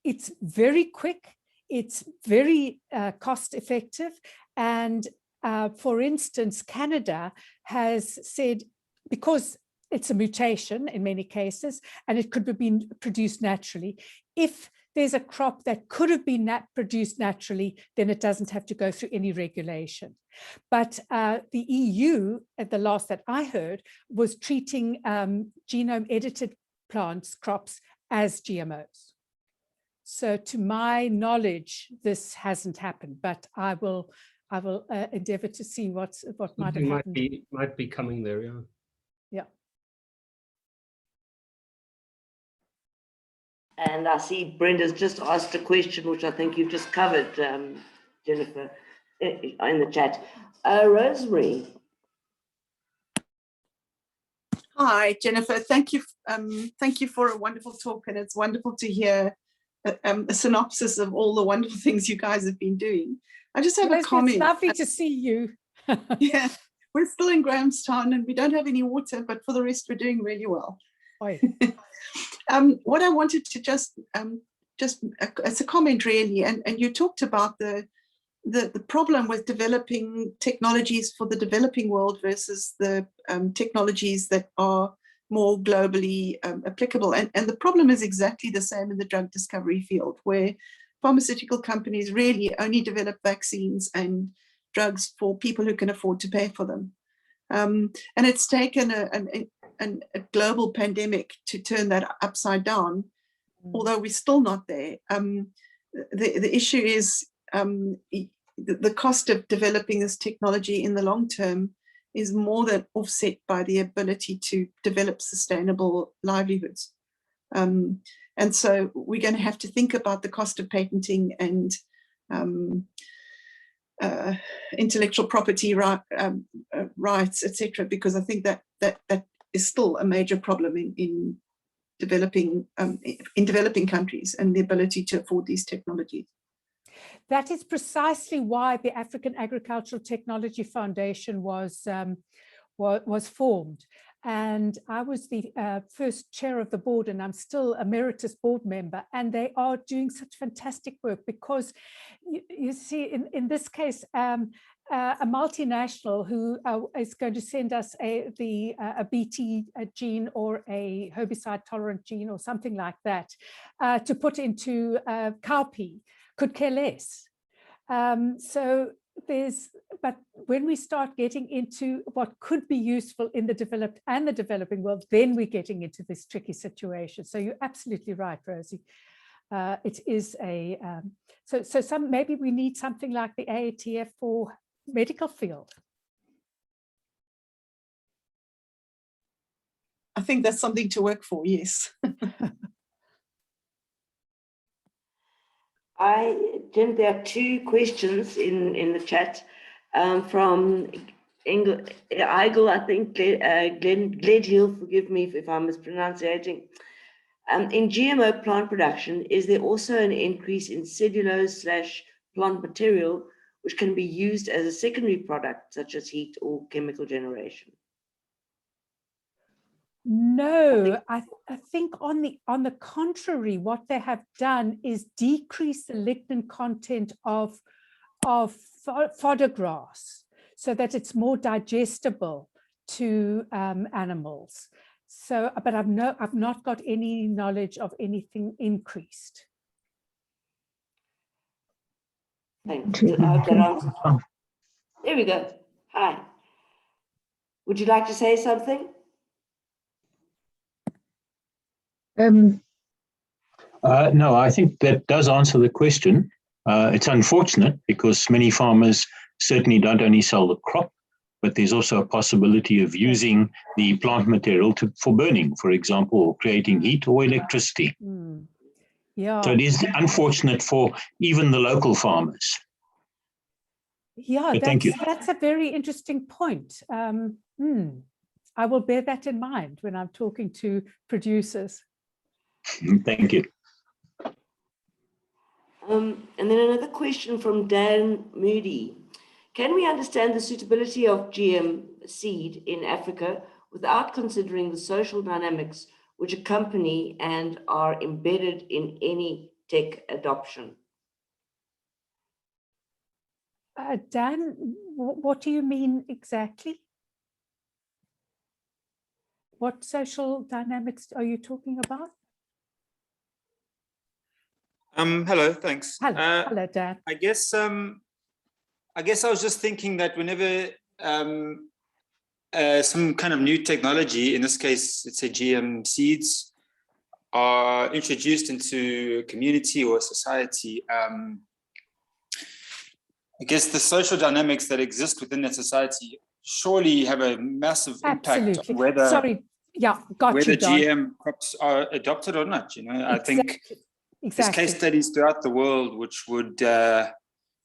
it's very quick, it's very cost effective, and for instance, Canada has said, because it's a mutation in many cases, and it could have been produced naturally, if there's a crop that could have been produced naturally, then it doesn't have to go through any regulation. But the EU, at the last that I heard, was treating genome edited crops as GMOs. So to my knowledge, this hasn't happened, but I will endeavor to see what might have happened. Might be coming there, yeah. Yeah. And I see Brenda's just asked a question, which I think you've just covered, Jennifer, in the chat. Rosemary. Hi, Jennifer. Thank you for a wonderful talk, and it's wonderful to hear a synopsis of all the wonderful things you guys have been doing. I just have a comment. It's lovely to see you. Yeah, we're still in Grahamstown and we don't have any water, but for the rest, we're doing really well. What I wanted to just as a comment really, and you talked about the problem with developing technologies for the developing world versus the technologies that are more globally applicable. And the problem is exactly the same in the drug discovery field, where pharmaceutical companies really only develop vaccines and drugs for people who can afford to pay for them. And it's taken a global pandemic to turn that upside down, although we're still not there. The issue is the cost of developing this technology in the long term is more than offset by the ability to develop sustainable livelihoods. And so we're going to have to think about the cost of patenting and intellectual property rights, etc., because I think that is still a major problem in developing countries and the ability to afford these technologies. That is precisely why the African Agricultural Technology Foundation was formed. And I was the first chair of the board, and I'm still emeritus board member, and they are doing such fantastic work because you see in this case, a multinational who is going to send us a BT gene or a herbicide tolerant gene or something like that to put into cowpea could care less. But when we start getting into what could be useful in the developed and the developing world, then we're getting into this tricky situation. So you're absolutely right, Rosie. It is maybe we need something like the RSSAf for medical field. I think that's something to work for, yes. Jen, there are two questions in the chat from Eigel, I think, Gledhill, forgive me if I'm mispronouncing. In GMO plant production, is there also an increase in cellulose/plant material which can be used as a secondary product, such as heat or chemical generation? No, I think on the contrary, what they have done is decrease the lignin content of fodder grass so that it's more digestible to animals. So, but I've not got any knowledge of anything increased. Thanks. There we go. Hi. Would you like to say something? No, I think that does answer the question. It's unfortunate because many farmers certainly don't only sell the crop, but there's also a possibility of using the plant material for burning, for example, or creating heat or electricity. Yeah. So it is unfortunate for even the local farmers. Yeah, But thank you. that's a very interesting point. I will bear that in mind when I'm talking to producers. Thank you. And then another question from Dan Moody. Can we understand the suitability of GM seed in Africa without considering the social dynamics which accompany and are embedded in any tech adoption? Dan, what do you mean exactly? What social dynamics are you talking about? Hello, thanks. Hello, Dan. I guess I was just thinking that whenever some kind of new technology, in this case, let's say GM seeds, are introduced into a community or a society, I guess the social dynamics that exist within that society surely have a massive impact on whether whether GM crops are adopted or not. You know, I think there's case studies throughout the world which would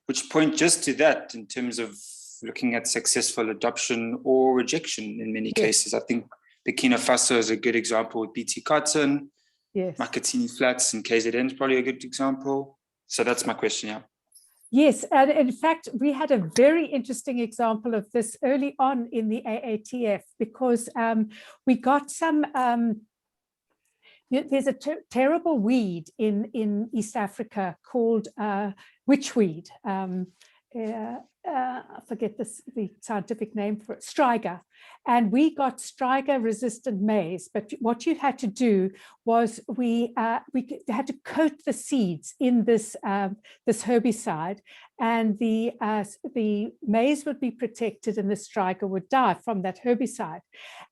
which point just to that in terms of looking at successful adoption or rejection in many cases. I think Burkina Faso is a good example with BT cotton. Yes. Makatini Flats in KZN is probably a good example. So that's my question, yeah. Yes, and in fact, we had a very interesting example of this early on in the AATF because we got some, there's a terrible weed in East Africa called witchweed. I forget the scientific name for it, striga. And we got striga resistant maize, but what you had to do was we had to coat the seeds in this this herbicide, and the maize would be protected and the striga would die from that herbicide.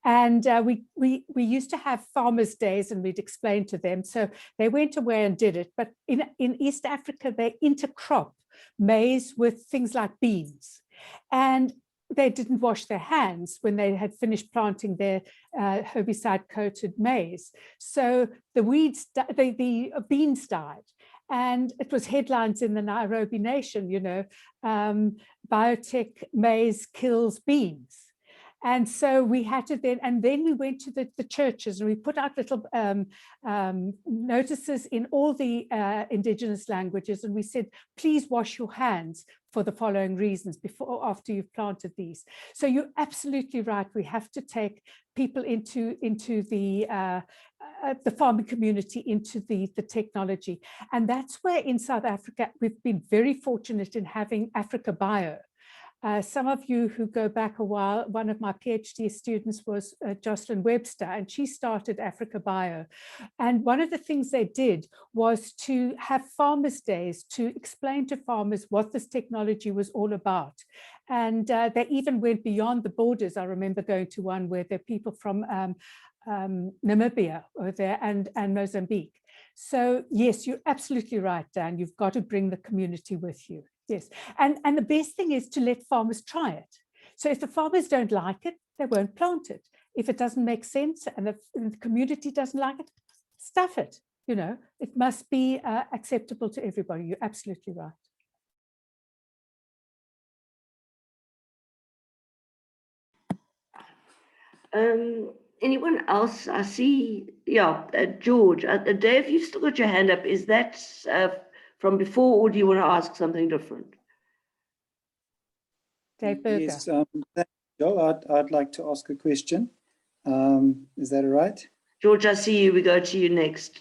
And we used to have farmers' days and we'd explain to them. So they went away and did it. But in East Africa, they intercrop maize with things like beans, and they didn't wash their hands when they had finished planting their herbicide coated maize. So the beans died, and it was headlines in the Nairobi Nation, you know, biotech maize kills beans. And so we had to then we went to the churches and we put out little notices in all the indigenous languages. And we said, please wash your hands for the following reasons before or after you've planted these. So you're absolutely right. We have to take people into the farming community, into the technology. And that's where in South Africa, we've been very fortunate in having Africa Bio. Some of you who go back a while, one of my PhD students was Jocelyn Webster, and she started Africa Bio. And one of the things they did was to have farmers' days to explain to farmers what this technology was all about. And they even went beyond the borders. I remember going to one where there are people from Namibia over there and Mozambique. So yes, you're absolutely right, Dan. You've got to bring the community with you. Yes, and the best thing is to let farmers try it. So if the farmers don't like it, they won't plant it. If it doesn't make sense and the community doesn't like it, stuff it. You know, it must be acceptable to everybody. You're absolutely right. Anyone else? I see, George. Dave, you've still got your hand up. Is that from before, or do you want to ask something different? Dave Berger. Yes, Joel, I'd like to ask a question. Is that all right? George, I see you. We go to you next.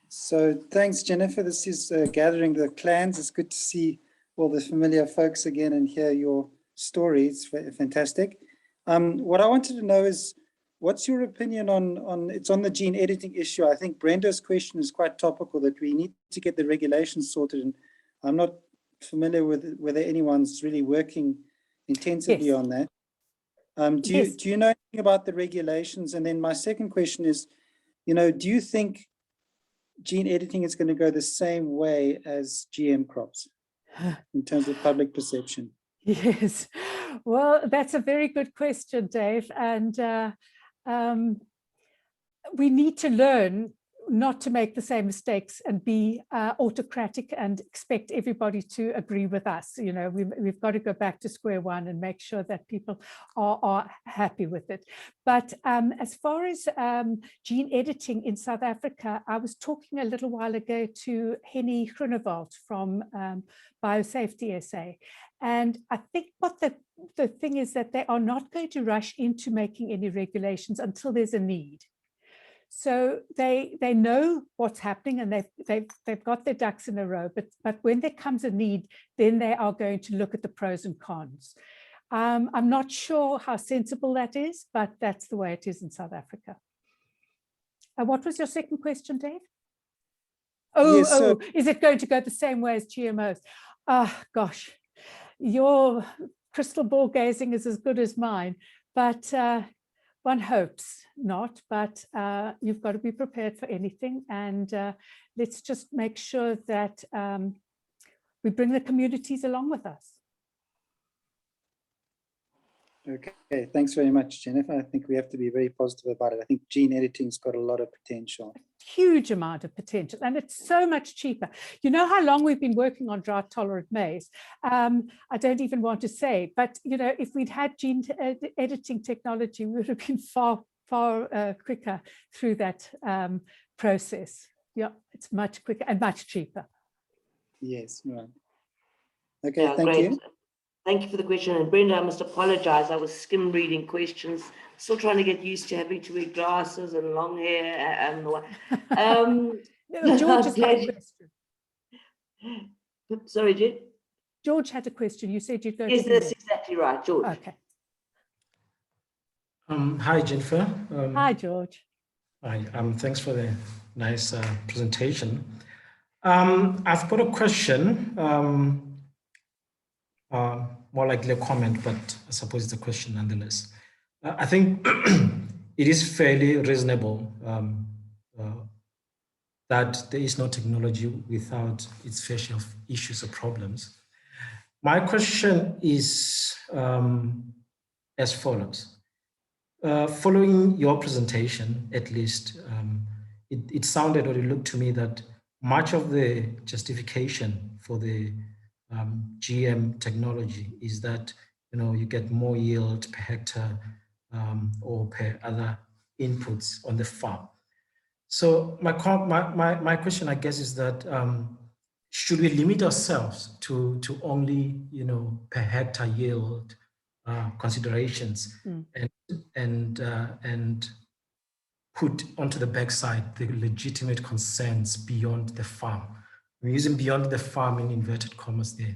So thanks, Jennifer. This is Gathering the Clans. It's good to see all the familiar folks again and hear your stories. Fantastic. What I wanted to know is, what's your opinion on it's on the gene editing issue? I think Brenda's question is quite topical, that we need to get the regulations sorted, and I'm not familiar with whether anyone's really working intensively on that. Do you know anything about the regulations? And then my second question is, you know, do you think gene editing is going to go the same way as GM crops in terms of public perception? Yes. Well, that's a very good question, Dave. And we need to learn not to make the same mistakes and be autocratic and expect everybody to agree with us. You know, we've got to go back to square one and make sure that people are happy with it. But as far as gene editing in South Africa, I was talking a little while ago to Henny Groenewald from Biosafety SA. And I think what the thing is that they are not going to rush into making any regulations until there's a need. So they know what's happening and they've got their ducks in a row, but when there comes a need, then they are going to look at the pros and cons. I'm not sure how sensible that is, but that's the way it is in South Africa. What was your second question, Dave? Oh, Yes, so is it going to go the same way as GMOs? Gosh, your crystal ball gazing is as good as mine, but one hopes not, but you've got to be prepared for anything. And let's just make sure that we bring the communities along with us. Okay, thanks very much, Jennifer. I think we have to be very positive about it. I think gene editing's got a lot of potential. Huge amount of potential, and it's so much cheaper. You know how long we've been working on drought tolerant maize? I don't even want to say, but you know, if we'd had gene editing technology, we would have been far quicker through that process. Yeah, it's much quicker and much cheaper. Yes, right. Okay, Yeah, thank great. you. Thank you for the question. And Brenda, I must apologize. I was skim reading questions. Still trying to get used to having to wear glasses and long hair. And George has got a question. Sorry, Jen? George had a question. You said you'd go yes, to that's exactly right, George. Okay. Hi, Jennifer. Hi, George. Hi, thanks for the nice presentation. I've got a question, more likely a comment, but I suppose it's a question nonetheless. I think it is fairly reasonable that there is no technology without its fair share of issues or problems. My question is as follows. Following your presentation, at least, it sounded or it looked to me that much of the justification for the GM technology is that, you know, you get more yield per hectare or per other inputs on the farm. So my question, I guess, is that should we limit ourselves to only, you know, per hectare yield considerations and put onto the backside the legitimate concerns beyond the farm? I'm using beyond the farm in inverted commas there,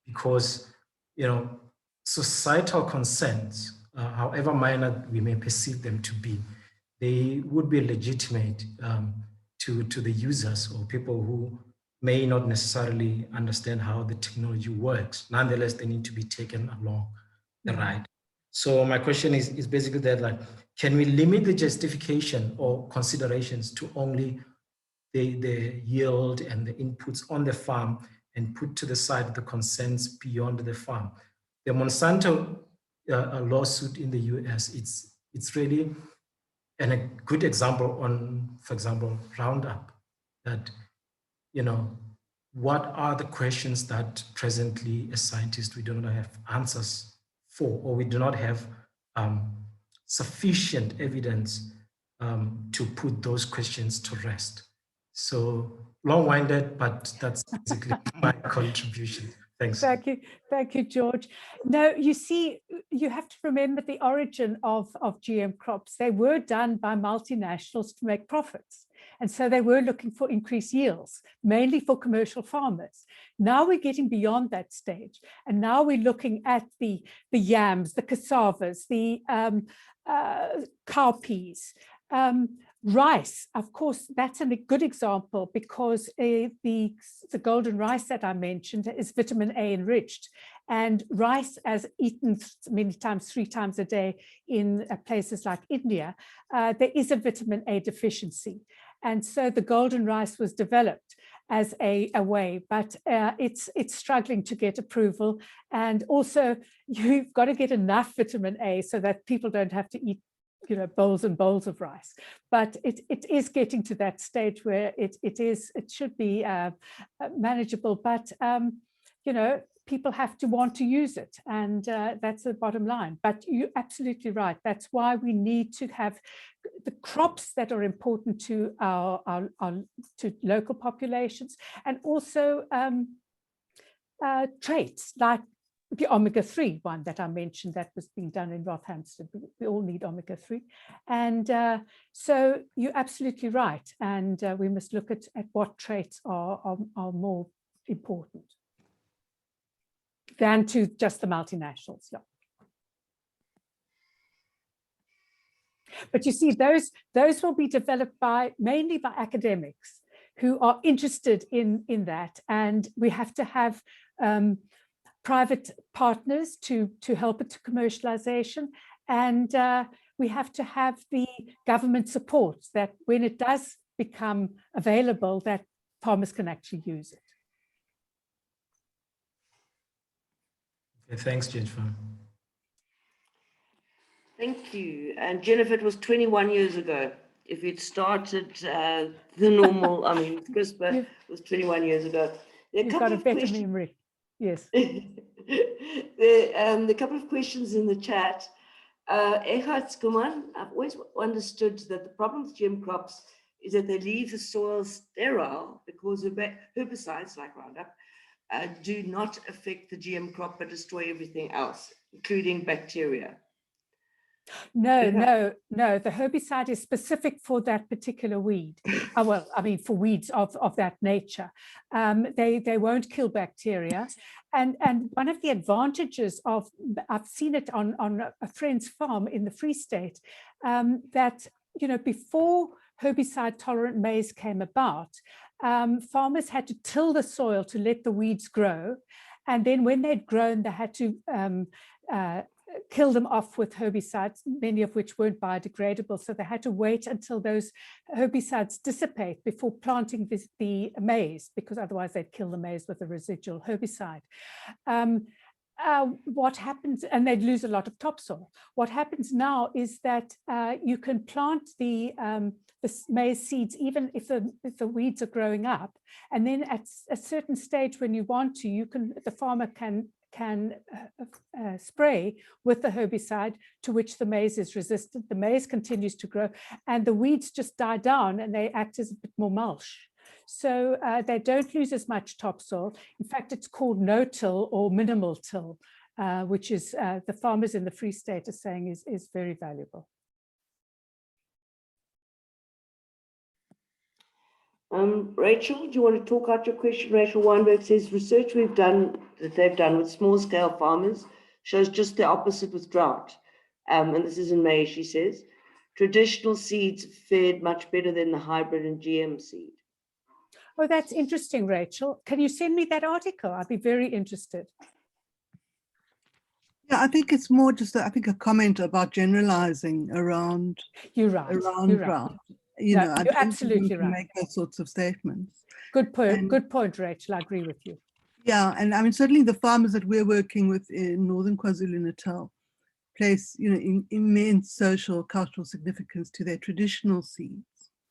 because, you know, societal concerns, however minor we may perceive them to be, they would be legitimate to the users or people who may not necessarily understand how the technology works. Nonetheless, they need to be taken along the ride. So my question is basically that, like, can we limit the justification or considerations to only the yield and the inputs on the farm and put to the side the concerns beyond the farm? The Monsanto lawsuit in the US, it's really a good example on, for example, Roundup, that, you know, what are the questions that presently as scientists we do not have answers for, or we do not have sufficient evidence to put those questions to rest. So long-winded, but that's basically my contribution. Thanks. Thank you, George. No, you see, you have to remember the origin of GM crops. They were done by multinationals to make profits. And so they were looking for increased yields, mainly for commercial farmers. Now we're getting beyond that stage. And now we're looking at the yams, the cassavas, the cowpeas, rice. Of course, that's a good example because the golden rice that I mentioned is vitamin A enriched. And rice, as eaten many times, 3 times a day in places like India, there is a vitamin A deficiency. And so the golden rice was developed. as a way, but it's struggling to get approval. And also you've got to get enough vitamin A so that people don't have to eat, you know, bowls and bowls of rice. But it is getting to that stage where it should be manageable, but you know, people have to want to use it, and that's the bottom line. But you're absolutely right. That's why we need to have the crops that are important to our to local populations, and also traits like the omega-3 one that I mentioned that was being done in Rothamsted. We all need omega-3. And so you're absolutely right. And we must look at what traits are more important than to just the multinationals. Yeah. But you see, those will be developed mainly by academics who are interested in that. And we have to have private partners to help it to commercialization. And we have to have the government support that when it does become available, that farmers can actually use it. Okay, thanks, Jennifer. Thank you. And Jennifer, it was 21 years ago. If you'd started the normal, I mean, CRISPR, it was 21 years ago. You've got a better memory. Yes. A couple of questions in the chat. Eckhart Skuman, I've always understood that the problem with GM crops is that they leave the soil sterile because herbicides like Roundup do not affect the GM crop but destroy everything else, including bacteria. No. The herbicide is specific for that particular weed. Well, I mean, for weeds of that nature. They won't kill bacteria. And one of the advantages of, I've seen it on a friend's farm in the Free State, that, you know, before herbicide tolerant maize came about, farmers had to till the soil to let the weeds grow. And then when they'd grown, they had to kill them off with herbicides, many of which weren't biodegradable. So they had to wait until those herbicides dissipate before planting the maize, because otherwise they'd kill the maize with a residual herbicide. What happens, and they'd lose a lot of topsoil. What happens now is that you can plant the maize seeds even if the weeds are growing up, and then at a certain stage when you want to, the farmer can spray with the herbicide to which the maize is resistant. The maize continues to grow and the weeds just die down and they act as a bit more mulch. So they don't lose as much topsoil. In fact, it's called no-till or minimal till, which is the farmers in the Free State are saying is very valuable. Rachel, do you want to talk out your question? Rachel Weinberg says, research they've done with small scale farmers shows just the opposite with drought. And this is in May, she says, traditional seeds fared much better than the hybrid and GM seed. Oh, that's interesting, Rachel. Can you send me that article? I'd be very interested. Yeah, I think it's more just, a comment about generalizing around. You're right. Around drought. You know, you're absolutely right. Make those sorts of statements. Good point, Rachel. I agree with you. Yeah, and I mean, certainly the farmers that we're working with in northern KwaZulu-Natal place, you know, immense social, cultural significance to their traditional seeds.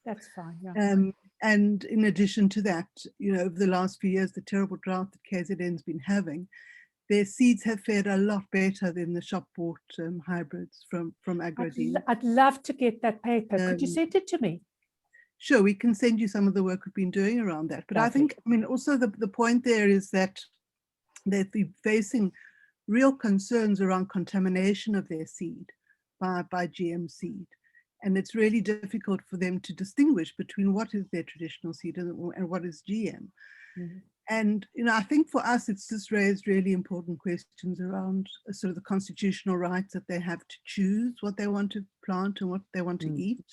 That's fine. Yeah. And in addition to that, you know, over the last few years, the terrible drought that KZN's been having, their seeds have fared a lot better than the shop-bought hybrids from Agrodene. I'd love to get that paper. Could you send it to me? Sure, we can send you some of the work we've been doing around that. But I think, I mean, also the point there is that they're facing real concerns around contamination of their seed by GM seed. And it's really difficult for them to distinguish between what is their traditional seed and what is GM. Mm-hmm. And, you know, I think for us, it's just raised really important questions around sort of the constitutional rights that they have to choose what they want to plant and what they want to eat.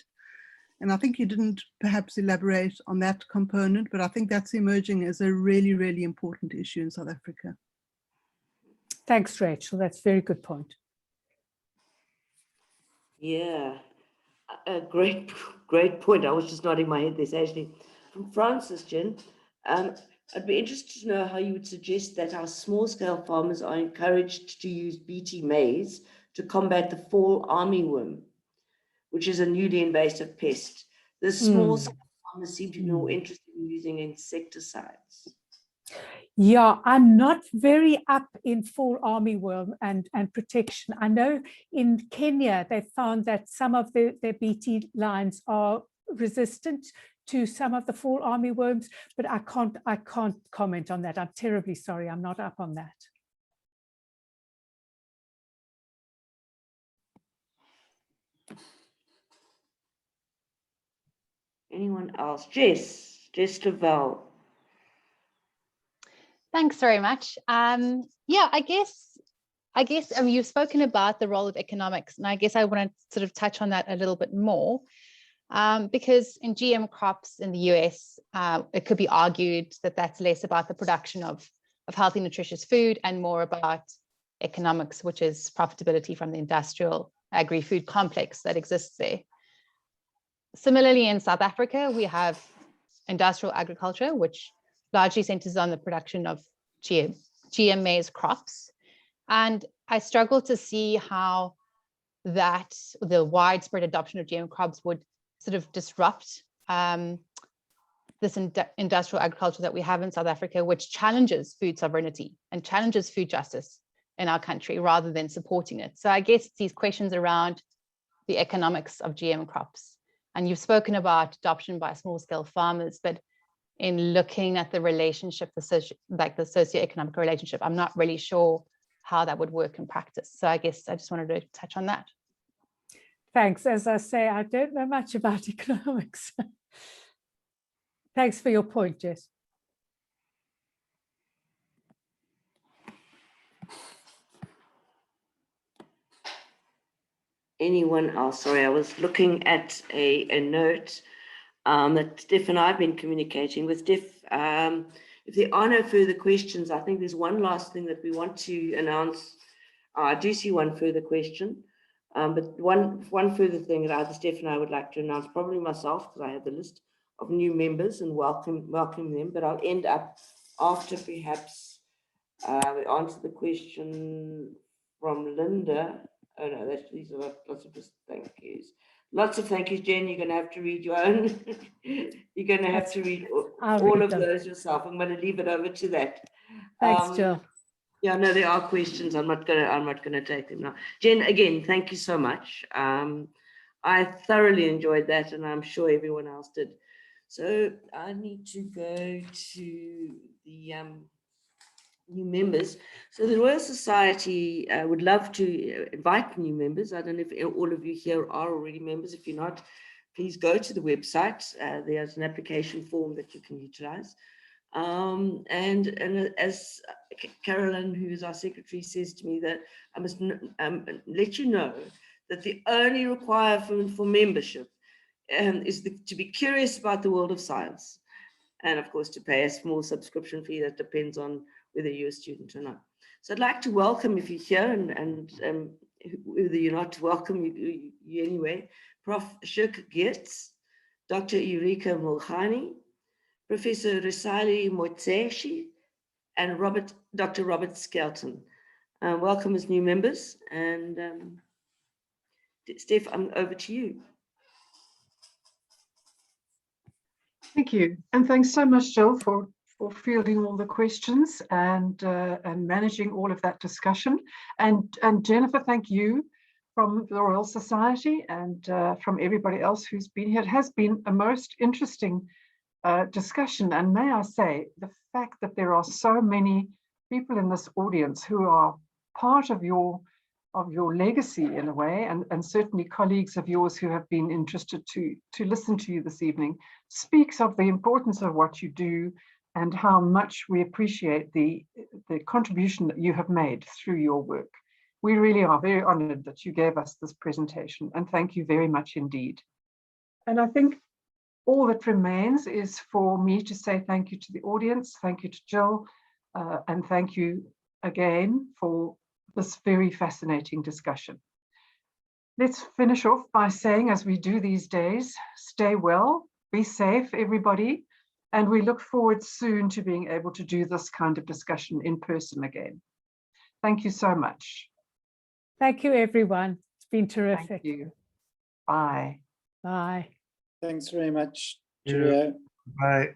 And I think you didn't perhaps elaborate on that component, but I think that's emerging as a really, really important issue in South Africa. Thanks, Rachel. That's a very good point. Yeah, a great point. I was just nodding my head. There's actually from Francis, Jen. I'd be interested to know how you would suggest that our small-scale farmers are encouraged to use BT maize to combat the fall armyworm, which is a newly invasive pest. The small-scale farmers seem to be more interested in using insecticides. Yeah, I'm not very up in fall armyworm and protection. I know in Kenya, they found that some of their BT lines are resistant to some of the fall armyworms, but I can't comment on that. I'm terribly sorry. I'm not up on that. Anyone else? Jess Lavelle. Thanks very much. Yeah, I guess you've spoken about the role of economics, and I guess I want to sort of touch on that a little bit more, because in GM crops in the US, it could be argued that that's less about the production of healthy, nutritious food and more about economics, which is profitability from the industrial agri-food complex that exists there. Similarly, in South Africa, we have industrial agriculture, which largely centers on the production of GM maize crops. And I struggle to see how that the widespread adoption of GM crops would sort of disrupt this industrial agriculture that we have in South Africa, which challenges food sovereignty and challenges food justice in our country rather than supporting it. So I guess these questions around the economics of GM crops. And you've spoken about adoption by small-scale farmers, but in looking at the relationship, the socioeconomic relationship, I'm not really sure how that would work in practice. So I guess I just wanted to touch on that. Thanks. As I say, I don't know much about economics. Thanks for your point, Jess. Anyone else? Sorry, I was looking at a note that Steph and I have been communicating with. Steph, if there are no further questions, I think there's one last thing that we want to announce. I do see one further question, but one further thing that either Steph and I would like to announce, probably myself, because I have the list of new members and welcome them, but I'll end up after perhaps we answer the question from Linda. Oh no, these are lots of just thank yous. Lots of thank yous, Jen. You're going to have to read your own. You're going to have to read all of those yourself. I'm going to leave it over to that. Thanks, Jill. Yeah, no, there are questions. I'm not going to take them now. Jen, again, thank you so much. I thoroughly enjoyed that, and I'm sure everyone else did. So I need to go to the new members. So the Royal Society would love to invite new members. I don't know if all of you here are already members. If you're not, please go to the website. There's an application form that you can utilize. And as Carolyn, who is our secretary, says to me, that I must let you know that the only requirement for membership is to be curious about the world of science, and of course to pay a small subscription fee that depends on whether you're a student or not. So I'd like to welcome, if you're here, and whether you're not welcome, you anyway, Prof. Shirk Geertz, Dr. Eureka Mulhani, Professor Risali Moitseshi, and Dr. Robert Skelton. Welcome as new members, and Steph, I'm over to you. Thank you, and thanks so much, Jill, for fielding all the questions and managing all of that discussion. And Jennifer, thank you from the Royal Society and from everybody else who's been here. It has been a most interesting discussion, and may I say, the fact that there are so many people in this audience who are part of your legacy in a way, and certainly colleagues of yours who have been interested to listen to you this evening, speaks of the importance of what you do and how much we appreciate the contribution that you have made through your work. We really are very honored that you gave us this presentation, and thank you very much indeed. And I think all that remains is for me to say thank you to the audience, thank you to Jill, and thank you again for this very fascinating discussion. Let's finish off by saying, as we do these days, stay well, be safe, everybody, And we look forward soon to being able to do this kind of discussion in person again. Thank you so much. Thank you, everyone. It's been terrific. Thank you. Bye. Bye. Thanks very much. Yeah. Cheerio. Bye.